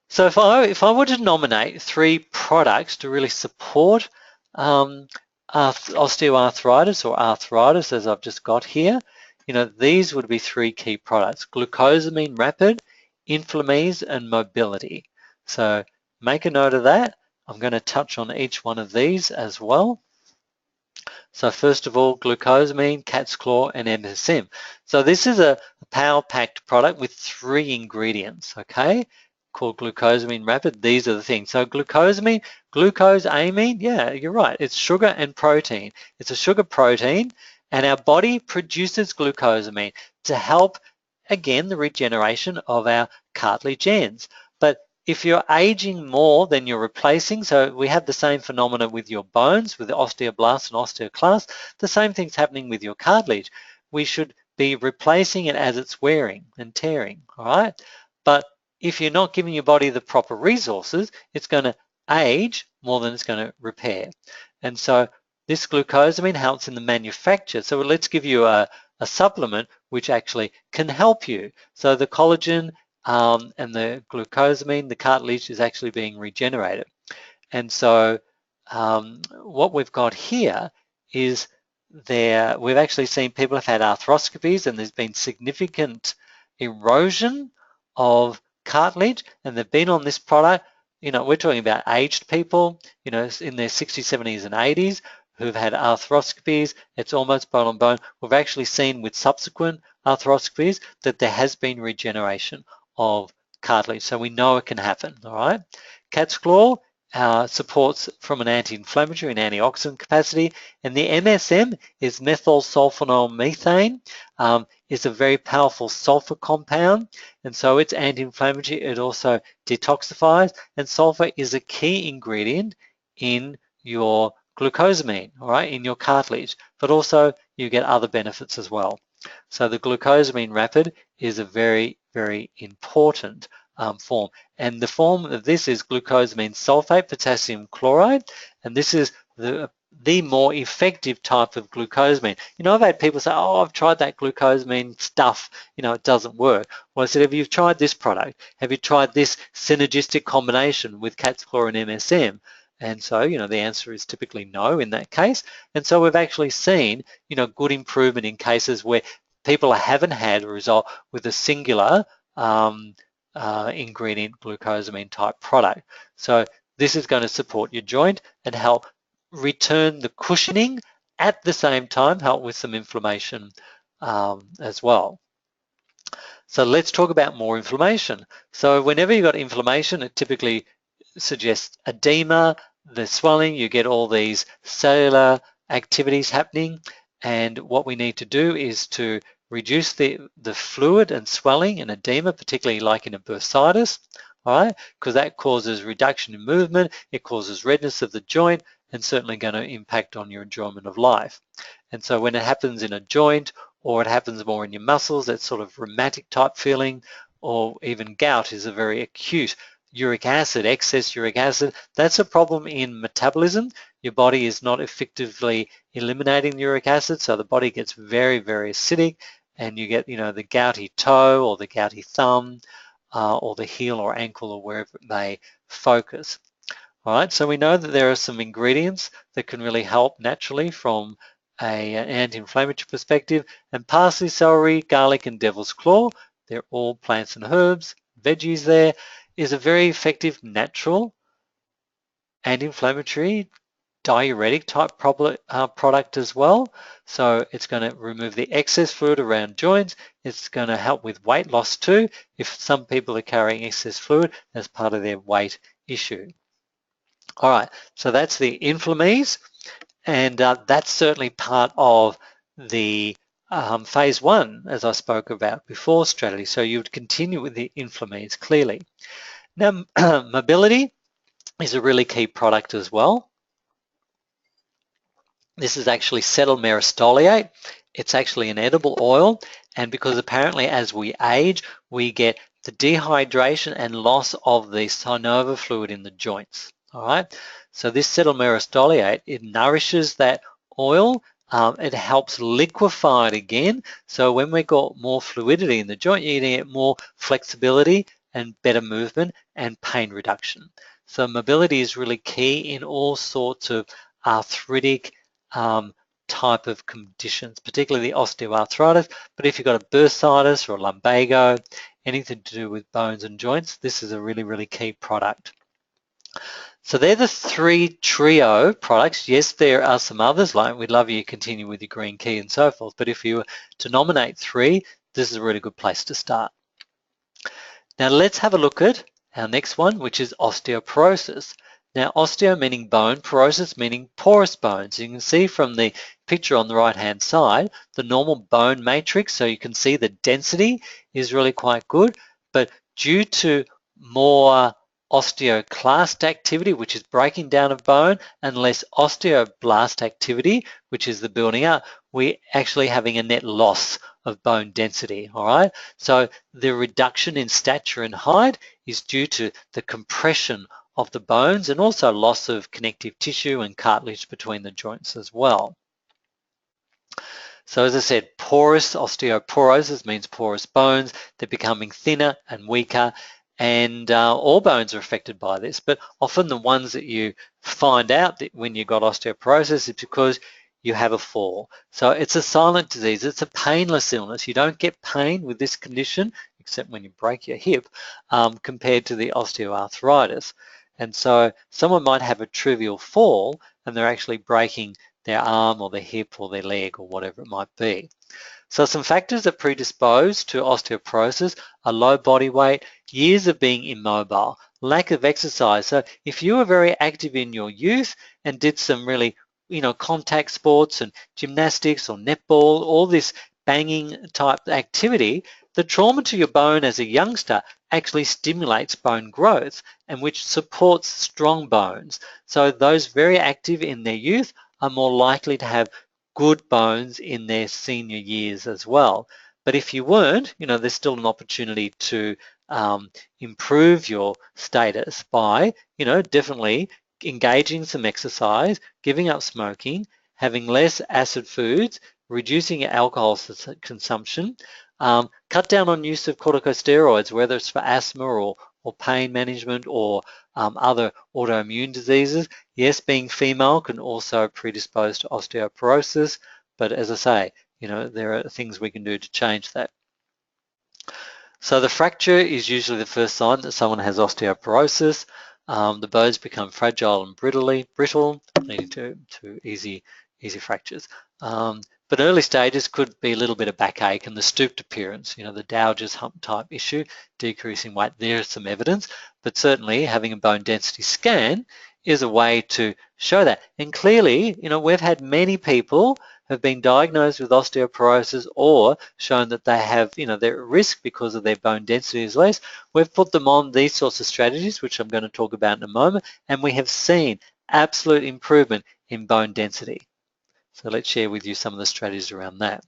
So if I were to nominate 3 products to really support osteoarthritis or arthritis, as I've just got here, these would be 3 key products: glucosamine rapid, Inflamease, and mobility. So make a note of that. I'm going to touch on each one of these as well. So first of all, glucosamine, cat's claw, and MSM. So this is a power-packed product with 3 ingredients, okay, called glucosamine rapid. These are the things. So glucosamine, glucosamine, yeah, you're right. It's sugar and protein. It's a sugar protein, and our body produces glucosamine to help again, the regeneration of our cartilage ends. But if you're aging more than you're replacing, so we have the same phenomena with your bones, with the osteoblasts and osteoclasts, the same thing's happening with your cartilage. We should be replacing it as it's wearing and tearing, all right? But if you're not giving your body the proper resources, it's going to age more than it's going to repair. And so this glucosamine helps in the manufacture. So let's give you a supplement which actually can help you. So the collagen and the glucosamine, the cartilage is actually being regenerated. And so what we've got here is we've actually seen people have had arthroscopies and there's been significant erosion of cartilage, and they've been on this product. You know, we're talking about aged people, you know, in their 60s, 70s, and 80s who've had arthroscopies. It's almost bone on bone. We've actually seen with subsequent arthroscopies that there has been regeneration of cartilage. So we know it can happen, all right? Cat's claw supports from an anti-inflammatory and antioxidant capacity, and the MSM is methyl sulfonyl methane. Is a very powerful sulfur compound, and so it's anti-inflammatory. It also detoxifies, and sulfur is a key ingredient in your glucosamine, all right, in your cartilage, but also you get other benefits as well. So the glucosamine rapid is a very, very important form. And the form of this is glucosamine sulfate potassium chloride, and this is the more effective type of glucosamine. You know, I've had people say, oh, I've tried that glucosamine stuff, you know, it doesn't work. Well, I said, have you tried this product? Have you tried this synergistic combination with cat's claw and MSM? And so, you know, the answer is typically no in that case. And so we've actually seen, you know, good improvement in cases where people haven't had a result with a singular ingredient glucosamine type product. So this is going to support your joint and help return the cushioning, at the same time help with some inflammation as well. So let's talk about more inflammation. So whenever you've got inflammation, it typically suggests edema, the swelling, you get all these cellular activities happening, and what we need to do is to reduce the fluid and swelling and edema, particularly like in a bursitis, all right, because that causes reduction in movement, it causes redness of the joint, and certainly going to impact on your enjoyment of life. And so when it happens in a joint, or it happens more in your muscles, that sort of rheumatic type feeling, or even gout is a very acute. Uric acid, excess uric acid, that's a problem in metabolism. Your body is not effectively eliminating uric acid, so the body gets very, very acidic, and you get, you know, the gouty toe or the gouty thumb or the heel or ankle or wherever it may focus. All right, so we know that there are some ingredients that can really help naturally from an anti-inflammatory perspective, and parsley, celery, garlic, and devil's claw, they're all plants and herbs, veggies there, is a very effective natural anti-inflammatory diuretic type product as well. So it's going to remove the excess fluid around joints. It's going to help with weight loss too, if some people are carrying excess fluid as part of their weight issue. All right, so that's the inflammies, and that's certainly part of the phase 1, as I spoke about before, strategy. So you would continue with the inflammies clearly. Now, mobility is a really key product as well. This is actually cetyl myristoyl. It's actually an edible oil, and because apparently as we age, we get the dehydration and loss of the synovial fluid in the joints. All right, so this cetyl myristoyl, it nourishes that oil. It helps liquefy it again. So when we got more fluidity in the joint, you're going to get more flexibility and better movement and pain reduction. So mobility is really key in all sorts of arthritic type of conditions, particularly the osteoarthritis. But if you've got a bursitis or a lumbago, anything to do with bones and joints, this is a really, really key product. So they're the 3 trio products. Yes, there are some others, like we'd love you to continue with your green key and so forth, but if you were to nominate 3, this is a really good place to start. Now let's have a look at our next one, which is osteoporosis. Now, osteo meaning bone, porosis meaning porous bones. You can see from the picture on the right-hand side, the normal bone matrix, so you can see the density is really quite good, but due to more osteoclast activity, which is breaking down of bone, and less osteoblast activity, which is the building up, we're actually having a net loss of bone density, all right? So the reduction in stature and height is due to the compression of the bones and also loss of connective tissue and cartilage between the joints as well. So as I said, porous, osteoporosis means porous bones. They're becoming thinner and weaker, and all bones are affected by this, but often the ones that you find out that when you've got osteoporosis is because you have a fall. So it's a silent disease. It's a painless illness. You don't get pain with this condition, except when you break your hip, compared to the osteoarthritis. And so someone might have a trivial fall and they're actually breaking their arm or their hip or their leg or whatever it might be. So some factors that predispose to osteoporosis are low body weight, years of being immobile, lack of exercise. So if you were very active in your youth and did some really, contact sports and gymnastics or netball, all this banging type activity, the trauma to your bone as a youngster actually stimulates bone growth and which supports strong bones. So those very active in their youth are more likely to have good bones in their senior years as well. But if you weren't, there's still an opportunity to improve your status by, definitely engaging some exercise, giving up smoking, having less acid foods, reducing your alcohol consumption, cut down on use of corticosteroids, whether it's for asthma or pain management or other autoimmune diseases. Yes, being female can also predispose to osteoporosis, but as I say, there are things we can do to change that. So the fracture is usually the first sign that someone has osteoporosis. The bones become fragile and brittle, leading to easy fractures. But early stages could be a little bit of backache and the stooped appearance, the Dowger's hump type issue, decreasing weight. There's some evidence, but certainly having a bone density scan is a way to show that. And clearly, we've had many people have been diagnosed with osteoporosis or shown that they have, they're at risk because of their bone density is less. We've put them on these sorts of strategies, which I'm going to talk about in a moment, and we have seen absolute improvement in bone density. So let's share with you some of the strategies around that.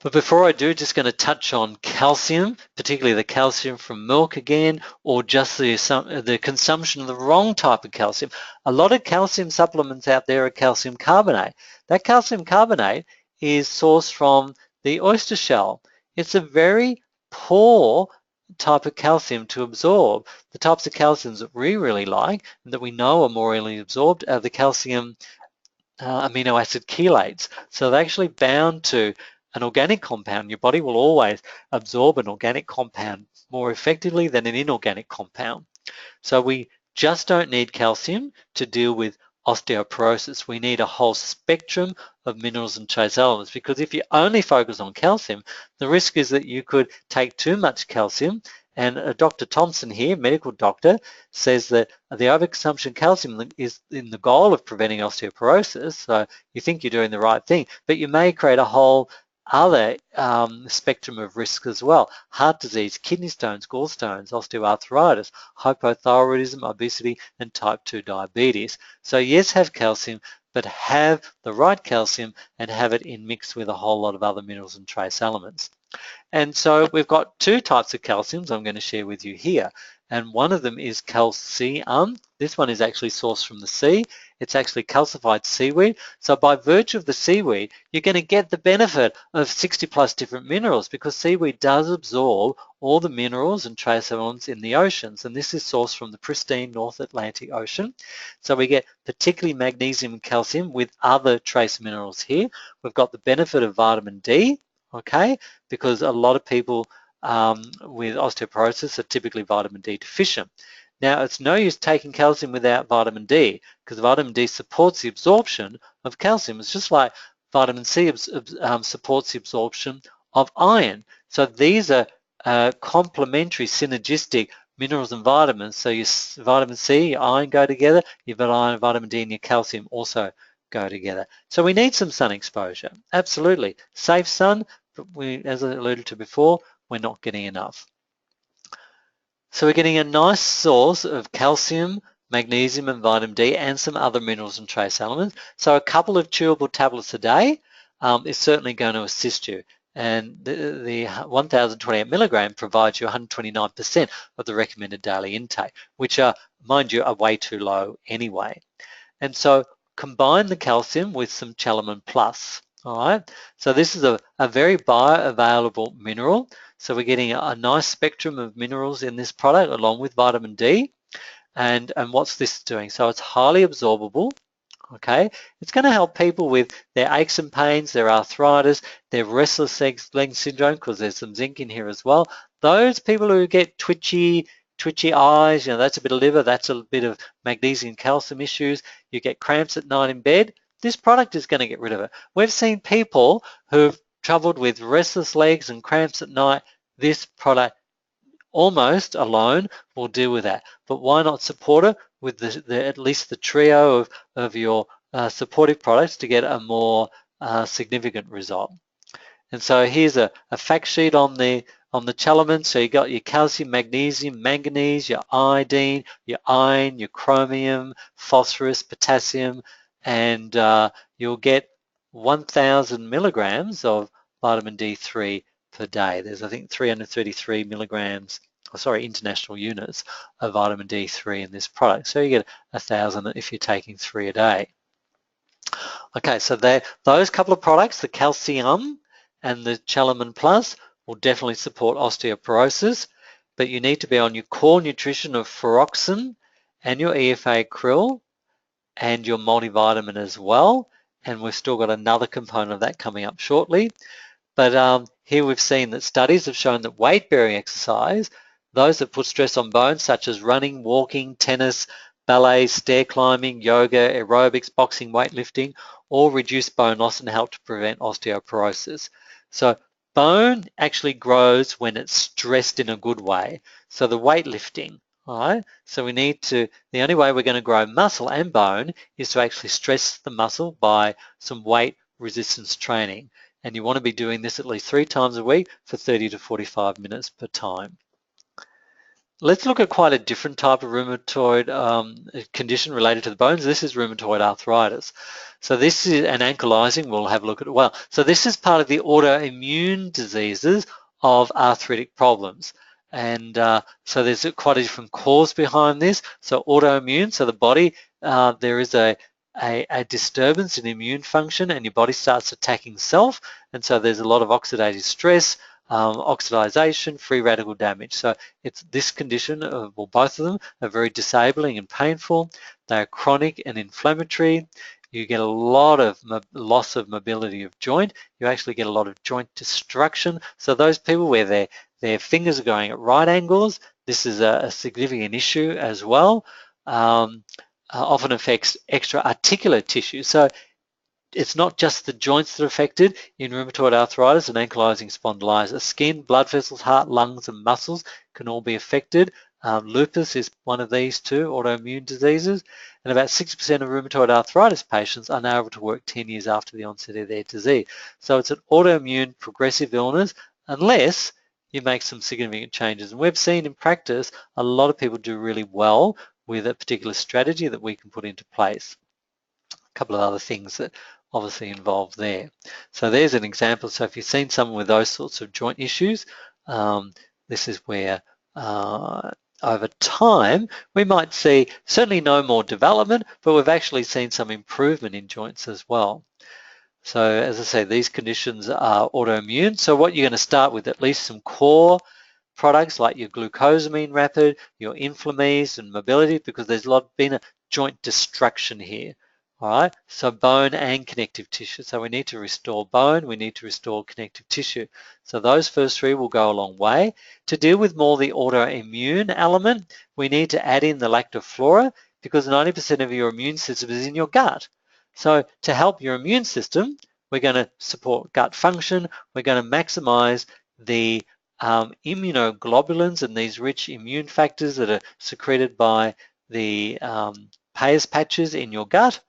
But before I do, just going to touch on calcium, particularly the calcium from milk again, or just the consumption of the wrong type of calcium. A lot of calcium supplements out there are calcium carbonate. That calcium carbonate is sourced from the oyster shell. It's a very poor type of calcium to absorb. The types of calciums that we really like and that we know are more easily absorbed are the calcium amino acid chelates. So they're actually bound to an organic compound. Your body will always absorb an organic compound more effectively than an inorganic compound. So we just don't need calcium to deal with osteoporosis. We need a whole spectrum of minerals and trace elements, because if you only focus on calcium, the risk is that you could take too much calcium. And Dr. Thompson here, medical doctor, says that the overconsumption of calcium is in the goal of preventing osteoporosis. So you think you're doing the right thing, but you may create a whole other spectrum of risk as well. Heart disease, kidney stones, gallstones, osteoarthritis, hypothyroidism, obesity, and type 2 diabetes. So yes, have calcium, but have the right calcium and have it in mix with a whole lot of other minerals and trace elements. And so we've got two types of calciums I'm going to share with you here. And one of them is calcium. This one is actually sourced from the sea. It's actually calcified seaweed. So by virtue of the seaweed, you're going to get the benefit of 60 plus different minerals, because seaweed does absorb all the minerals and trace elements in the oceans. And this is sourced from the pristine North Atlantic Ocean. So we get particularly magnesium and calcium with other trace minerals here. We've got the benefit of vitamin D, okay, because a lot of people with osteoporosis are typically vitamin D deficient. Now, it's no use taking calcium without vitamin D, because vitamin D supports the absorption of calcium. It's just like vitamin C supports the absorption of iron. So these are complementary, synergistic minerals and vitamins. So your vitamin C, your iron go together, your iron, vitamin D, and your calcium also go together. So we need some sun exposure. Absolutely. Safe sun, but as I alluded to before, we're not getting enough. So we're getting a nice source of calcium, magnesium, and vitamin D, and some other minerals and trace elements. So a couple of chewable tablets a day is certainly going to assist you. And the 1,028 milligram provides you 129% of the recommended daily intake, which are, mind you, are way too low anyway. And so combine the calcium with some Chalaman Plus. All right, so this is a very bioavailable mineral. So we're getting a nice spectrum of minerals in this product along with vitamin D. And what's this doing? So it's highly absorbable. Okay, it's going to help people with their aches and pains, their arthritis, their restless leg syndrome, because there's some zinc in here as well. Those people who get twitchy eyes, that's a bit of liver, that's a bit of magnesium calcium issues, you get cramps at night in bed, this product is going to get rid of it. We've seen people who've troubled with restless legs and cramps at night. This product almost alone will deal with that. But why not support it with at least the trio of your supportive products to get a more significant result? And so here's a fact sheet on the Chalaman. So you got your calcium, magnesium, manganese, your iodine, your iron, your chromium, phosphorus, potassium, and you'll get 1,000 milligrams of vitamin D3 per day. There's, I think, 333 milligrams, international units of vitamin D3 in this product. So you get 1,000 if you're taking 3 a day. Okay, so those couple of products, the calcium and the Chalaman Plus, will definitely support osteoporosis, but you need to be on your core nutrition of ferroxin and your EFA krill and your multivitamin as well. And we've still got another component of that coming up shortly. But here we've seen that studies have shown that weight-bearing exercise, those that put stress on bones, such as running, walking, tennis, ballet, stair climbing, yoga, aerobics, boxing, weightlifting, all reduce bone loss and help to prevent osteoporosis. So bone actually grows when it's stressed in a good way. So the weightlifting, all right? So the only way we're going to grow muscle and bone is to actually stress the muscle by some weight resistance training. And you want to be doing this at least 3 times a week for 30 to 45 minutes per time. Let's look at quite a different type of rheumatoid condition related to the bones. This is rheumatoid arthritis. So this is an ankylosing. We'll have a look at it well. So this is part of the autoimmune diseases of arthritic problems. And so there's quite a different cause behind this. So autoimmune, so the body, there is a disturbance in immune function and your body starts attacking self. And so there's a lot of oxidative stress, oxidization, free radical damage. So it's this condition, well, both of them are very disabling and painful. They are chronic and inflammatory. You get a lot of loss of mobility of joint. You actually get a lot of joint destruction. So those people where their fingers are going at right angles, this is a significant issue as well. Often affects extra articular tissue. So it's not just the joints that are affected in rheumatoid arthritis and ankylosing spondylitis. Skin, blood vessels, heart, lungs, and muscles can all be affected. Lupus is one of these too, autoimmune diseases. And about 60% of rheumatoid arthritis patients are now able to work 10 years after the onset of their disease. So it's an autoimmune progressive illness unless you make some significant changes. And we've seen in practice a lot of people do really well with a particular strategy that we can put into place. A couple of other things that obviously involved there. So there's an example. So if you've seen someone with those sorts of joint issues, this is where over time we might see certainly no more development, but we've actually seen some improvement in joints as well. So as I say, these conditions are autoimmune. So what you're going to start with, at least some core products like your glucosamine rapid, your Inflamease and mobility, because there's been a joint destruction here. All right, so bone and connective tissue. So we need to restore bone, we need to restore connective tissue. So those first 3 will go a long way. To deal with more the autoimmune element, we need to add in the lactoflora because 90% of your immune system is in your gut. So to help your immune system, we're going to support gut function, we're going to maximize the immunoglobulins and these rich immune factors that are secreted by the Peyer's patches in your gut.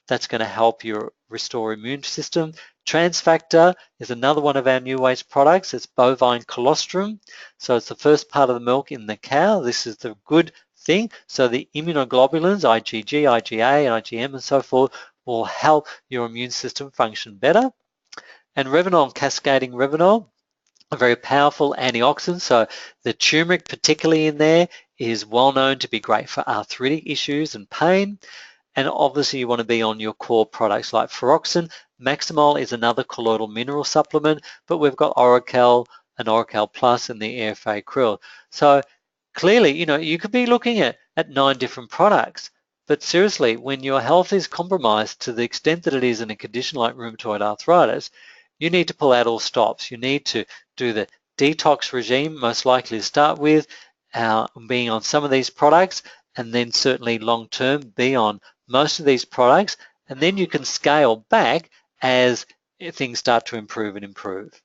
That's going to help you restore immune system. Trans factor is another one of our new waste products. It's bovine colostrum. So it's the first part of the milk in the cow. This is the good thing. So the immunoglobulins, IgG, IgA, and IgM and so forth, will help your immune system function better. And retinol, cascading retinol, a very powerful antioxidant. So the turmeric particularly in there is well known to be great for arthritic issues and pain. And obviously you want to be on your core products like Feroxin. Maximol is another colloidal mineral supplement, but we've got Oracal and Oracal Plus and the AFA Krill. So clearly, you could be looking at 9 different products, but seriously, when your health is compromised to the extent that it is in a condition like rheumatoid arthritis, you need to pull out all stops. You need to do the detox regime, most likely to start with, being on some of these products, and then certainly long-term be on most of these products, and then you can scale back as things start to improve and improve.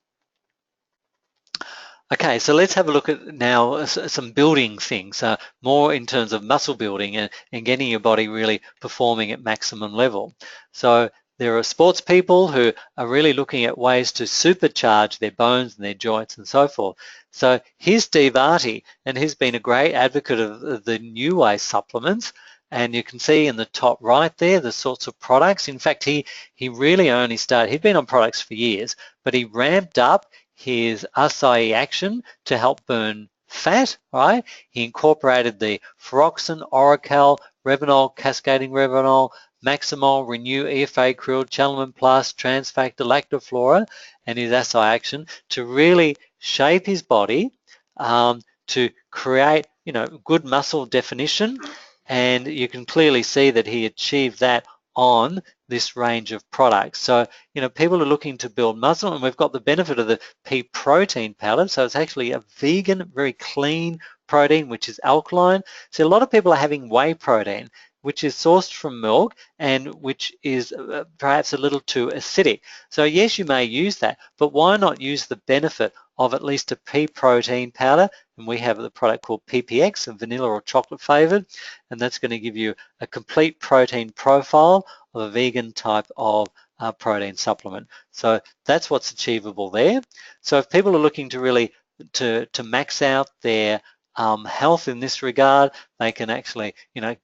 Okay, so let's have a look at now some building things, more in terms of muscle building and getting your body really performing at maximum level. So there are sports people who are really looking at ways to supercharge their bones and their joints and so forth. So here's Steve Arty, and he's been a great advocate of the new way supplements. And you can see in the top right there the sorts of products. In fact, he really only started, he'd been on products for years, but he ramped up his acai action to help burn fat, right? He incorporated the Feroxin, Oracal, Retinol, Cascading Retinol, Maximol, Renew, EFA, Krill, Chalamin Plus, Transfactor, Lactoflora, and his acai action to really shape his body to create, good muscle definition. And you can clearly see that he achieved that on this range of products. So, people are looking to build muscle, and we've got the benefit of the pea protein powder. So it's actually a vegan, very clean protein, which is alkaline. So a lot of people are having whey protein, which is sourced from milk and which is perhaps a little too acidic. So yes, you may use that, but why not use the benefit of at least a pea protein powder? And we have the product called PPX, and vanilla or chocolate flavored, and that's going to give you a complete protein profile of a vegan type of protein supplement. So that's what's achievable there. So if people are looking to really to max out their health in this regard, they can actually,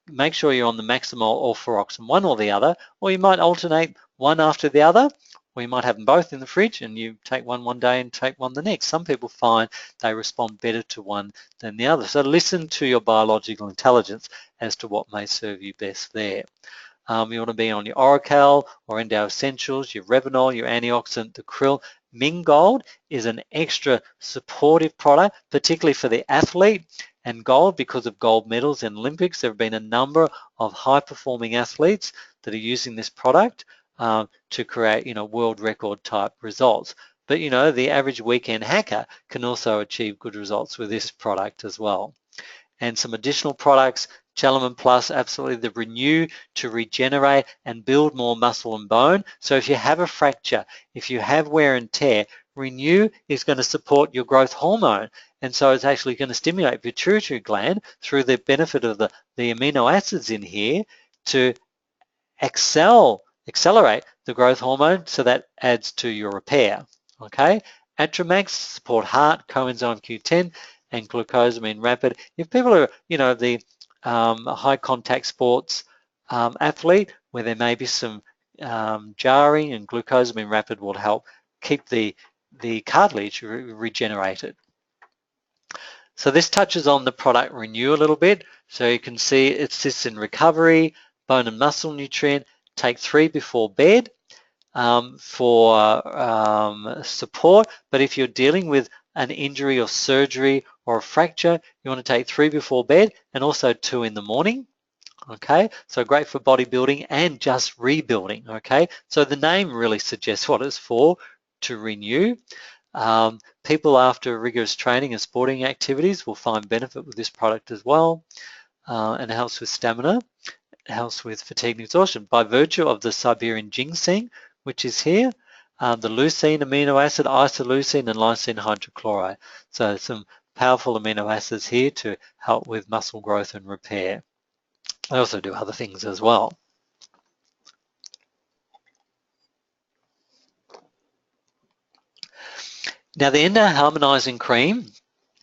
make sure you're on the Maximol or Feroxin, one or the other, or you might alternate one after the other, or you might have them both in the fridge and you take one day and take one the next. Some people find they respond better to one than the other. So listen to your biological intelligence as to what may serve you best there. You want to be on your Oracal or Endo Essentials, your Retinol, your antioxidant, the Krill. Ming Gold is an extra supportive product, particularly for the athlete, and gold, because of gold medals in Olympics, there have been a number of high-performing athletes that are using this product to create, world record type results. But, the average weekend hacker can also achieve good results with this product as well. And some additional products, Chalamin Plus, absolutely the Renew to regenerate and build more muscle and bone. So if you have a fracture, if you have wear and tear, Renew is going to support your growth hormone. And so it's actually going to stimulate pituitary gland through the benefit of the amino acids in here to accelerate the growth hormone, so that adds to your repair. Okay, Atramax support heart, coenzyme Q10, and glucosamine rapid. If people are, the high contact sports athlete where there may be some jarring, and glucosamine rapid will help keep the cartilage regenerated. So this touches on the product Renew a little bit. So you can see it assists in recovery, bone and muscle nutrient. Take 3 before bed for support. But if you're dealing with an injury or surgery or a fracture, you want to take 3 before bed and also 2 in the morning. Okay, so great for bodybuilding and just rebuilding. Okay, so the name really suggests what it's for, to renew. People after rigorous training and sporting activities will find benefit with this product as well, and it helps with stamina, it helps with fatigue and exhaustion by virtue of the Siberian ginseng, which is here. the leucine amino acid, isoleucine, and lysine hydrochloride. So some powerful amino acids here to help with muscle growth and repair. They also do other things as well. Now the endo-harmonizing cream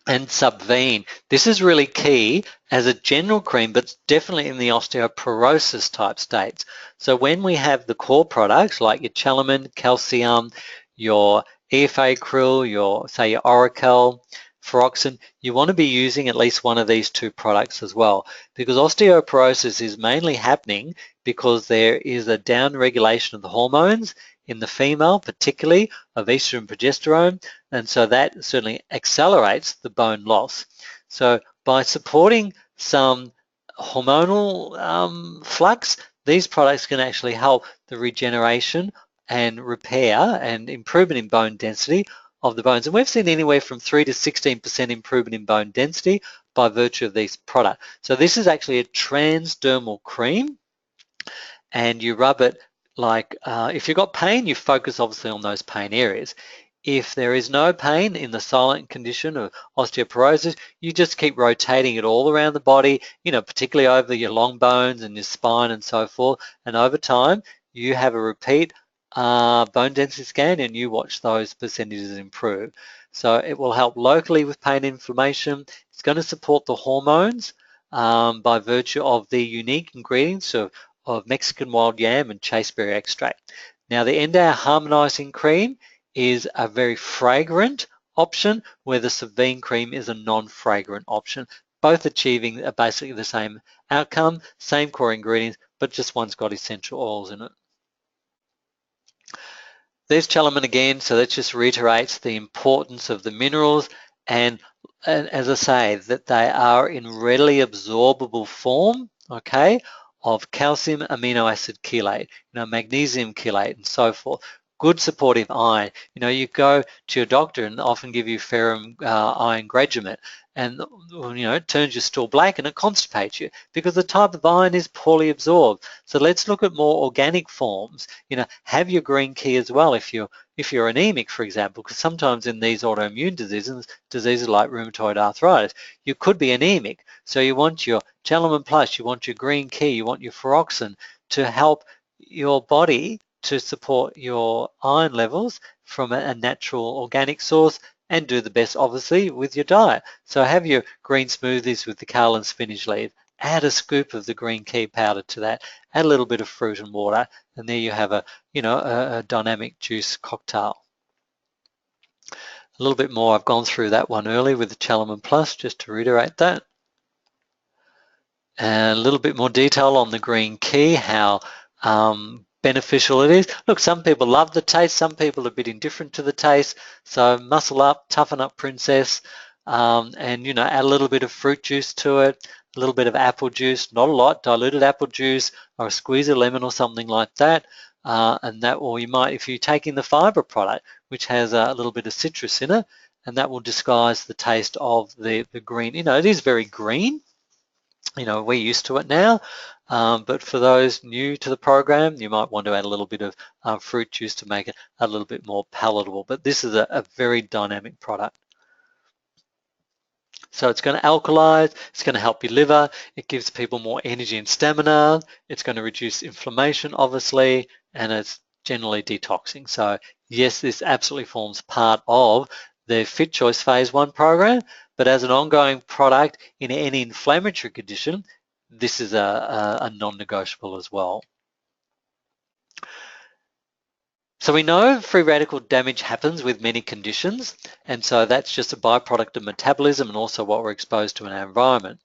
and subvene, this is really key as a general cream, but definitely in the osteoporosis type states. So when we have the core products like your Chalamin, calcium, your EFA krill, your Oracal, Feroxin, you want to be using at least one of these two products as well, because osteoporosis is mainly happening because there is a downregulation of the hormones in the female, particularly of estrogen and progesterone, and so that certainly accelerates the bone loss. So by supporting some hormonal flux, these products can actually help the regeneration and repair and improvement in bone density of the bones. And we've seen anywhere from 3 to 16% improvement in bone density by virtue of these products. So this is actually a transdermal cream, and you rub it like, if you've got pain, you focus obviously on those pain areas. If there is no pain in the silent condition of osteoporosis, you just keep rotating it all around the body, particularly over your long bones and your spine and so forth. And over time, you have a repeat bone density scan and you watch those percentages improve. So it will help locally with pain and inflammation. It's going to support the hormones by virtue of the unique ingredients of Mexican wild yam and chaseberry extract. Now the endo-harmonizing cream is a very fragrant option, where the subvene cream is a non-fragrant option, both achieving basically the same outcome, same core ingredients, but just one's got essential oils in it. There's Chalamin again, so that just reiterates the importance of the minerals, and as I say, that they are in readily absorbable form, okay, of calcium amino acid chelate, magnesium chelate, and so forth. Good supportive iron. You go to your doctor and often give you ferrum iron graduate, and it turns your stool black and it constipates you because the type of iron is poorly absorbed. So let's look at more organic forms. Have your green key as well if you're anemic, for example, because sometimes in these autoimmune diseases like rheumatoid arthritis, you could be anemic. So you want your Chalamin Plus, you want your green key, you want your Feroxin to help your body to support your iron levels from a natural organic source, and do the best obviously with your diet. So have your green smoothies with the kale and spinach leaf, add a scoop of the green key powder to that, add a little bit of fruit and water, and there you have a dynamic juice cocktail. A little bit more, I've gone through that one earlier with the Chalamin Plus, just to reiterate that. And a little bit more detail on the green key, how beneficial it is. Look, some people love the taste, some people are a bit indifferent to the taste, so muscle up, toughen up, princess, and add a little bit of fruit juice to it, a little bit of apple juice, not a lot, diluted apple juice, or a squeeze of lemon or something like that, and that will, you might, if you're taking the fiber product, which has a little bit of citrus in it, and that will disguise the taste of the green. It is very green. We're used to it now, but for those new to the program, you might want to add a little bit of fruit juice to make it a little bit more palatable. But this is a very dynamic product. So it's going to alkalize, it's going to help your liver, it gives people more energy and stamina, it's going to reduce inflammation, obviously, and it's generally detoxing. So yes, this absolutely forms part of the Fit Choice Phase 1 program, but as an ongoing product in any inflammatory condition, this is a non-negotiable as well. So we know free radical damage happens with many conditions, and so that's just a byproduct of metabolism and also what we're exposed to in our environment.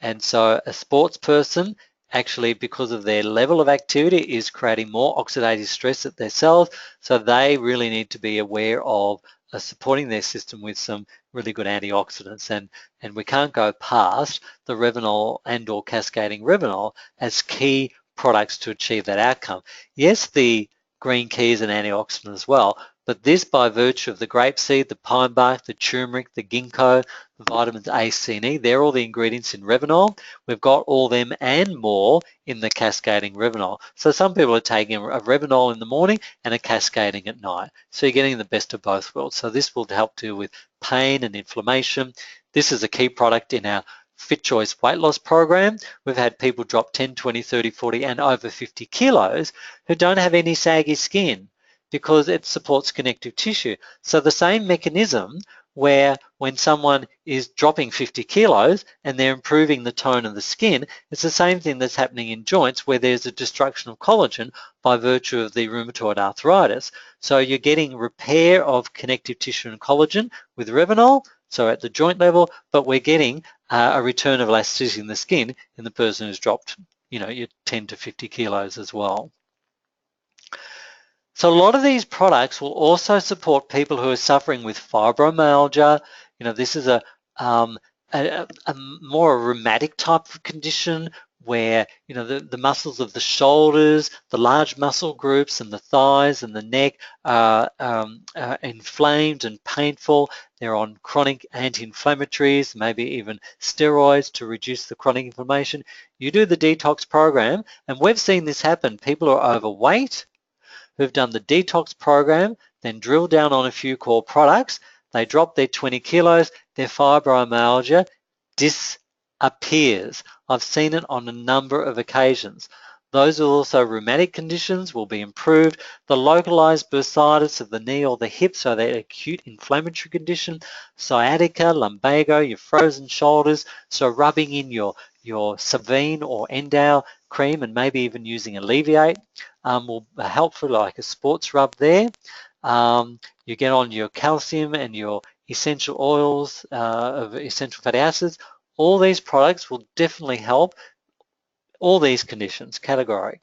And so a sports person, actually, because of their level of activity, is creating more oxidative stress at their cells, so they really need to be aware of supporting their system with some really good antioxidants, and we can't go past the retinol and or cascading retinol as key products to achieve that outcome. Yes, the green key is an antioxidant as well, But this, by virtue of the grapeseed, the pine bark, the turmeric, the ginkgo, the vitamins A, C, and E, they're all the ingredients in Revinol. We've got all them and more in the cascading Revinol. So some people are taking a Revinol in the morning and a cascading at night. So you're getting the best of both worlds. So this will help deal with pain and inflammation. This is a key product in our Fit Choice weight loss program. We've had people drop 10, 20, 30, 40 and over 50 kilos who don't have any saggy skin because it supports connective tissue. So the same mechanism where when someone is dropping 50 kilos and they're improving the tone of the skin, it's the same thing that's happening in joints where there's a destruction of collagen by virtue of the rheumatoid arthritis. So you're getting repair of connective tissue and collagen with Revinol, so at the joint level, but we're getting a return of elasticity in the skin in the person who's dropped, your 10 to 50 kilos as well. So a lot of these products will also support people who are suffering with fibromyalgia. This is a more rheumatic type of condition where the muscles of the shoulders, the large muscle groups, and the thighs and the neck are inflamed and painful. They're on chronic anti-inflammatories, maybe even steroids to reduce the chronic inflammation. You do the detox program, and we've seen this happen. People who are overweight, who've done the detox program, then drill down on a few core products, they drop their 20 kilos, their fibromyalgia disappears. I've seen it on a number of occasions. Those are also rheumatic conditions will be improved. The localized bursitis of the knee or the hip, so that acute inflammatory condition, sciatica, lumbago, your frozen shoulders, so rubbing in your Savine or Endau cream and maybe even using Alleviate will help for like a sports rub there. You get on your calcium and your essential oils of essential fatty acids. All these products will definitely help all these conditions, categoric.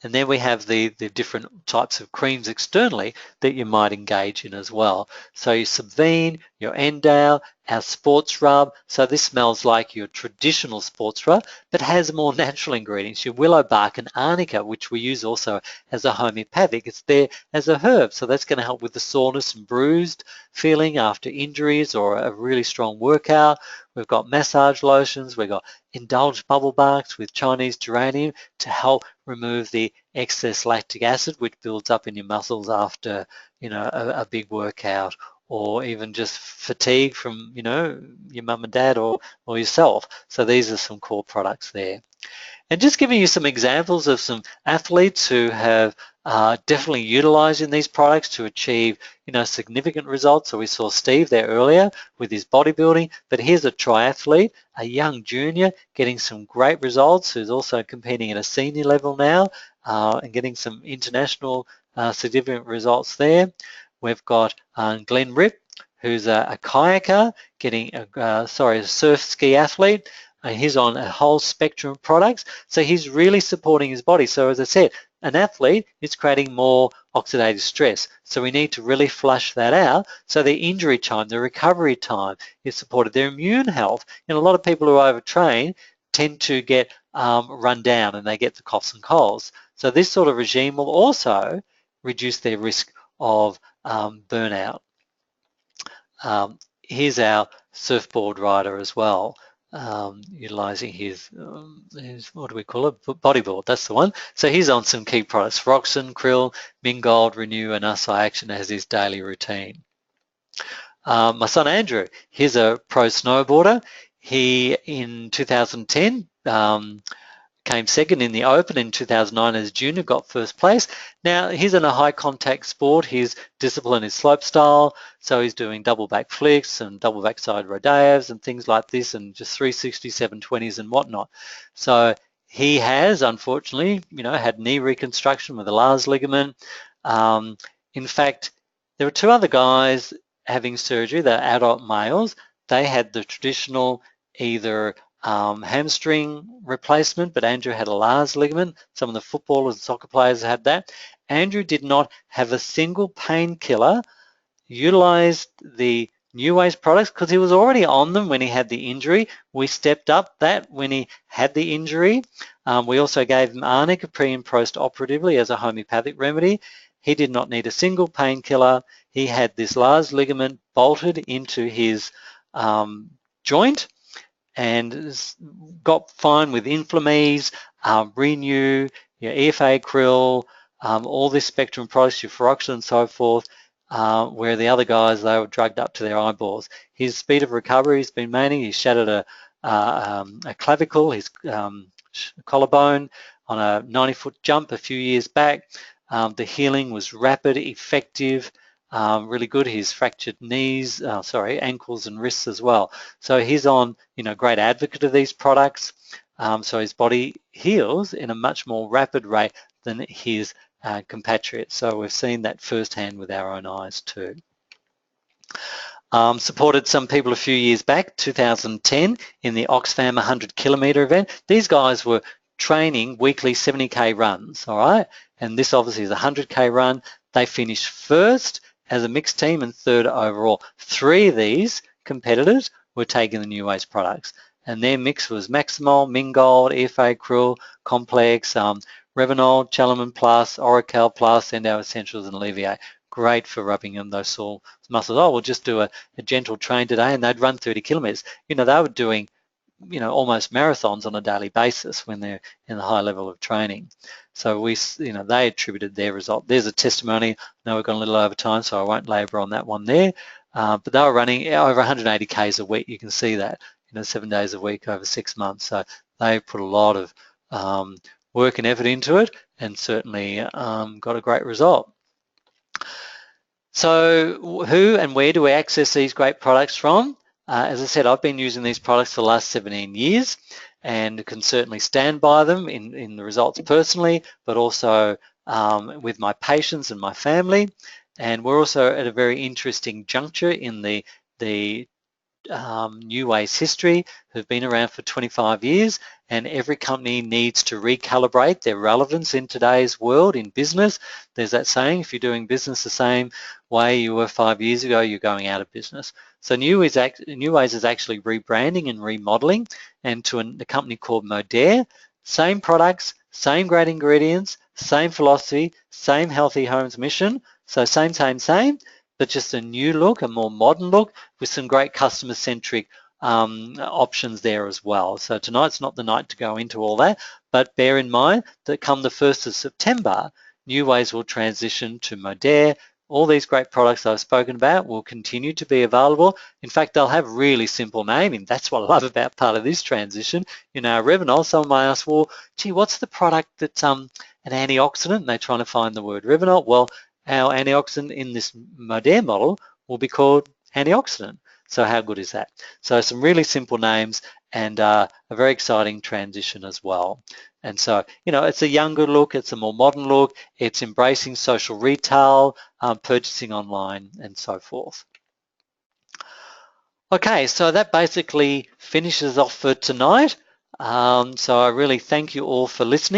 And then we have the different types of creams externally that you might engage in as well. So your Savine, your Endau, our sports rub. So this smells like your traditional sports rub, but has more natural ingredients. Your willow bark and arnica, which we use also as a homeopathic. It's there as a herb. So that's going to help with the soreness and bruised feeling after injuries or a really strong workout. We've got massage lotions. We've got indulged bubble baths with Chinese geranium to help remove the excess lactic acid which builds up in your muscles after a big workout, or even just fatigue from your mum and dad or yourself. So these are some core products there. And just giving you some examples of some athletes who have definitely utilizing these products to achieve significant results. So we saw Steve there earlier with his bodybuilding, but here's a triathlete, a young junior getting some great results, who's also competing at a senior level now and getting some international significant results there. We've got Glenn Ripp, who's a kayaker, getting a surf ski athlete. He's on a whole spectrum of products, so he's really supporting his body. So as I said, an athlete is creating more oxidative stress, so we need to really flush that out so their injury time, their recovery time is supported. Their immune health, a lot of people who overtrain tend to get run down and they get the coughs and colds. So this sort of regime will also reduce their risk of burnout. Here's our surfboard rider as well, utilizing his what do we call it? Bodyboard, that's the one. So he's on some key products, Roxen, Krill, Mingold, Renew, and Acai Action as his daily routine. My son Andrew, he's a pro snowboarder. He, in 2010, came second in the Open. In 2009 as junior, got first place. Now he's in a high contact sport. His discipline is slopestyle, so he's doing double back flicks and double backside rodeos and things like this, and just 360, 720s and whatnot. So he has, unfortunately, had knee reconstruction with a Lars ligament. In fact, there are two other guys having surgery. They're adult males. They had the traditional either hamstring replacement, but Andrew had a Lars ligament. Some of the footballers and soccer players had that. Andrew did not have a single painkiller, utilized the New Ways products because he was already on them when he had the injury. We stepped up that when he had the injury. We also gave him arnica pre and post operatively as a homeopathic remedy. He did not need a single painkiller. He had this large ligament bolted into his joint and got fine with Inflamease, Renew, EFA Krill, all this spectrum products, Euphoroxin and so forth, where the other guys, they were drugged up to their eyeballs. His speed of recovery has been amazing. He shattered a clavicle, his collarbone on a 90-foot jump a few years back. The healing was rapid, effective, really good. His fractured knees, ankles and wrists as well. So he's on, great advocate of these products. So his body heals in a much more rapid rate than his compatriots. So we've seen that firsthand with our own eyes too. Supported some people a few years back, 2010, in the Oxfam 100-kilometre event. These guys were training weekly 70K runs, all right? And this obviously is a 100K run. They finished first as a mixed team and third overall. 3 of these competitors were taking the New Ways products, and their mix was Maximol, Mingold, EFA Krill, Complex, Revinol, Chalaman Plus, Oracal Plus, Endo Essentials, and Alleviate. Great for rubbing in those sore muscles. Oh, we'll just do a gentle train today, and they'd run 30 kilometres. They were doing, almost marathons on a daily basis when they're in the high level of training. So they attributed their result. There's a testimony. I know we've gone a little over time, so I won't labour on that one there. But they were running over 180 Ks a week. You can see that, 7 days a week over 6 months. So they put a lot of work and effort into it, and certainly got a great result. So who and where do we access these great products from? As I said, I've been using these products for the last 17 years and can certainly stand by them in the results personally, but also with my patients and my family. And we're also at a very interesting juncture in the New Ways history, who've been around for 25 years, and every company needs to recalibrate their relevance in today's world in business. There's that saying, if you're doing business the same way you were 5 years ago, you're going out of business. So New Ways is actually rebranding and remodeling, and to a company called Modere. Same products, same great ingredients, same philosophy, same healthy homes mission. So same, but just a new look, a more modern look with some great customer-centric options there as well. So tonight's not the night to go into all that, but bear in mind that come the 1st of September, New Ways will transition to Modere. All these great products I've spoken about will continue to be available. In fact, they'll have really simple naming. That's what I love about part of this transition. Our Revinol, someone might ask, well, gee, what's the product that's an antioxidant? And they're trying to find the word Revinol. Well, our antioxidant in this Modere model will be called antioxidant. So how good is that? So some really simple names and a very exciting transition as well. And so, it's a younger look, it's a more modern look, it's embracing social retail, purchasing online and so forth. Okay, so that basically finishes off for tonight. So I really thank you all for listening.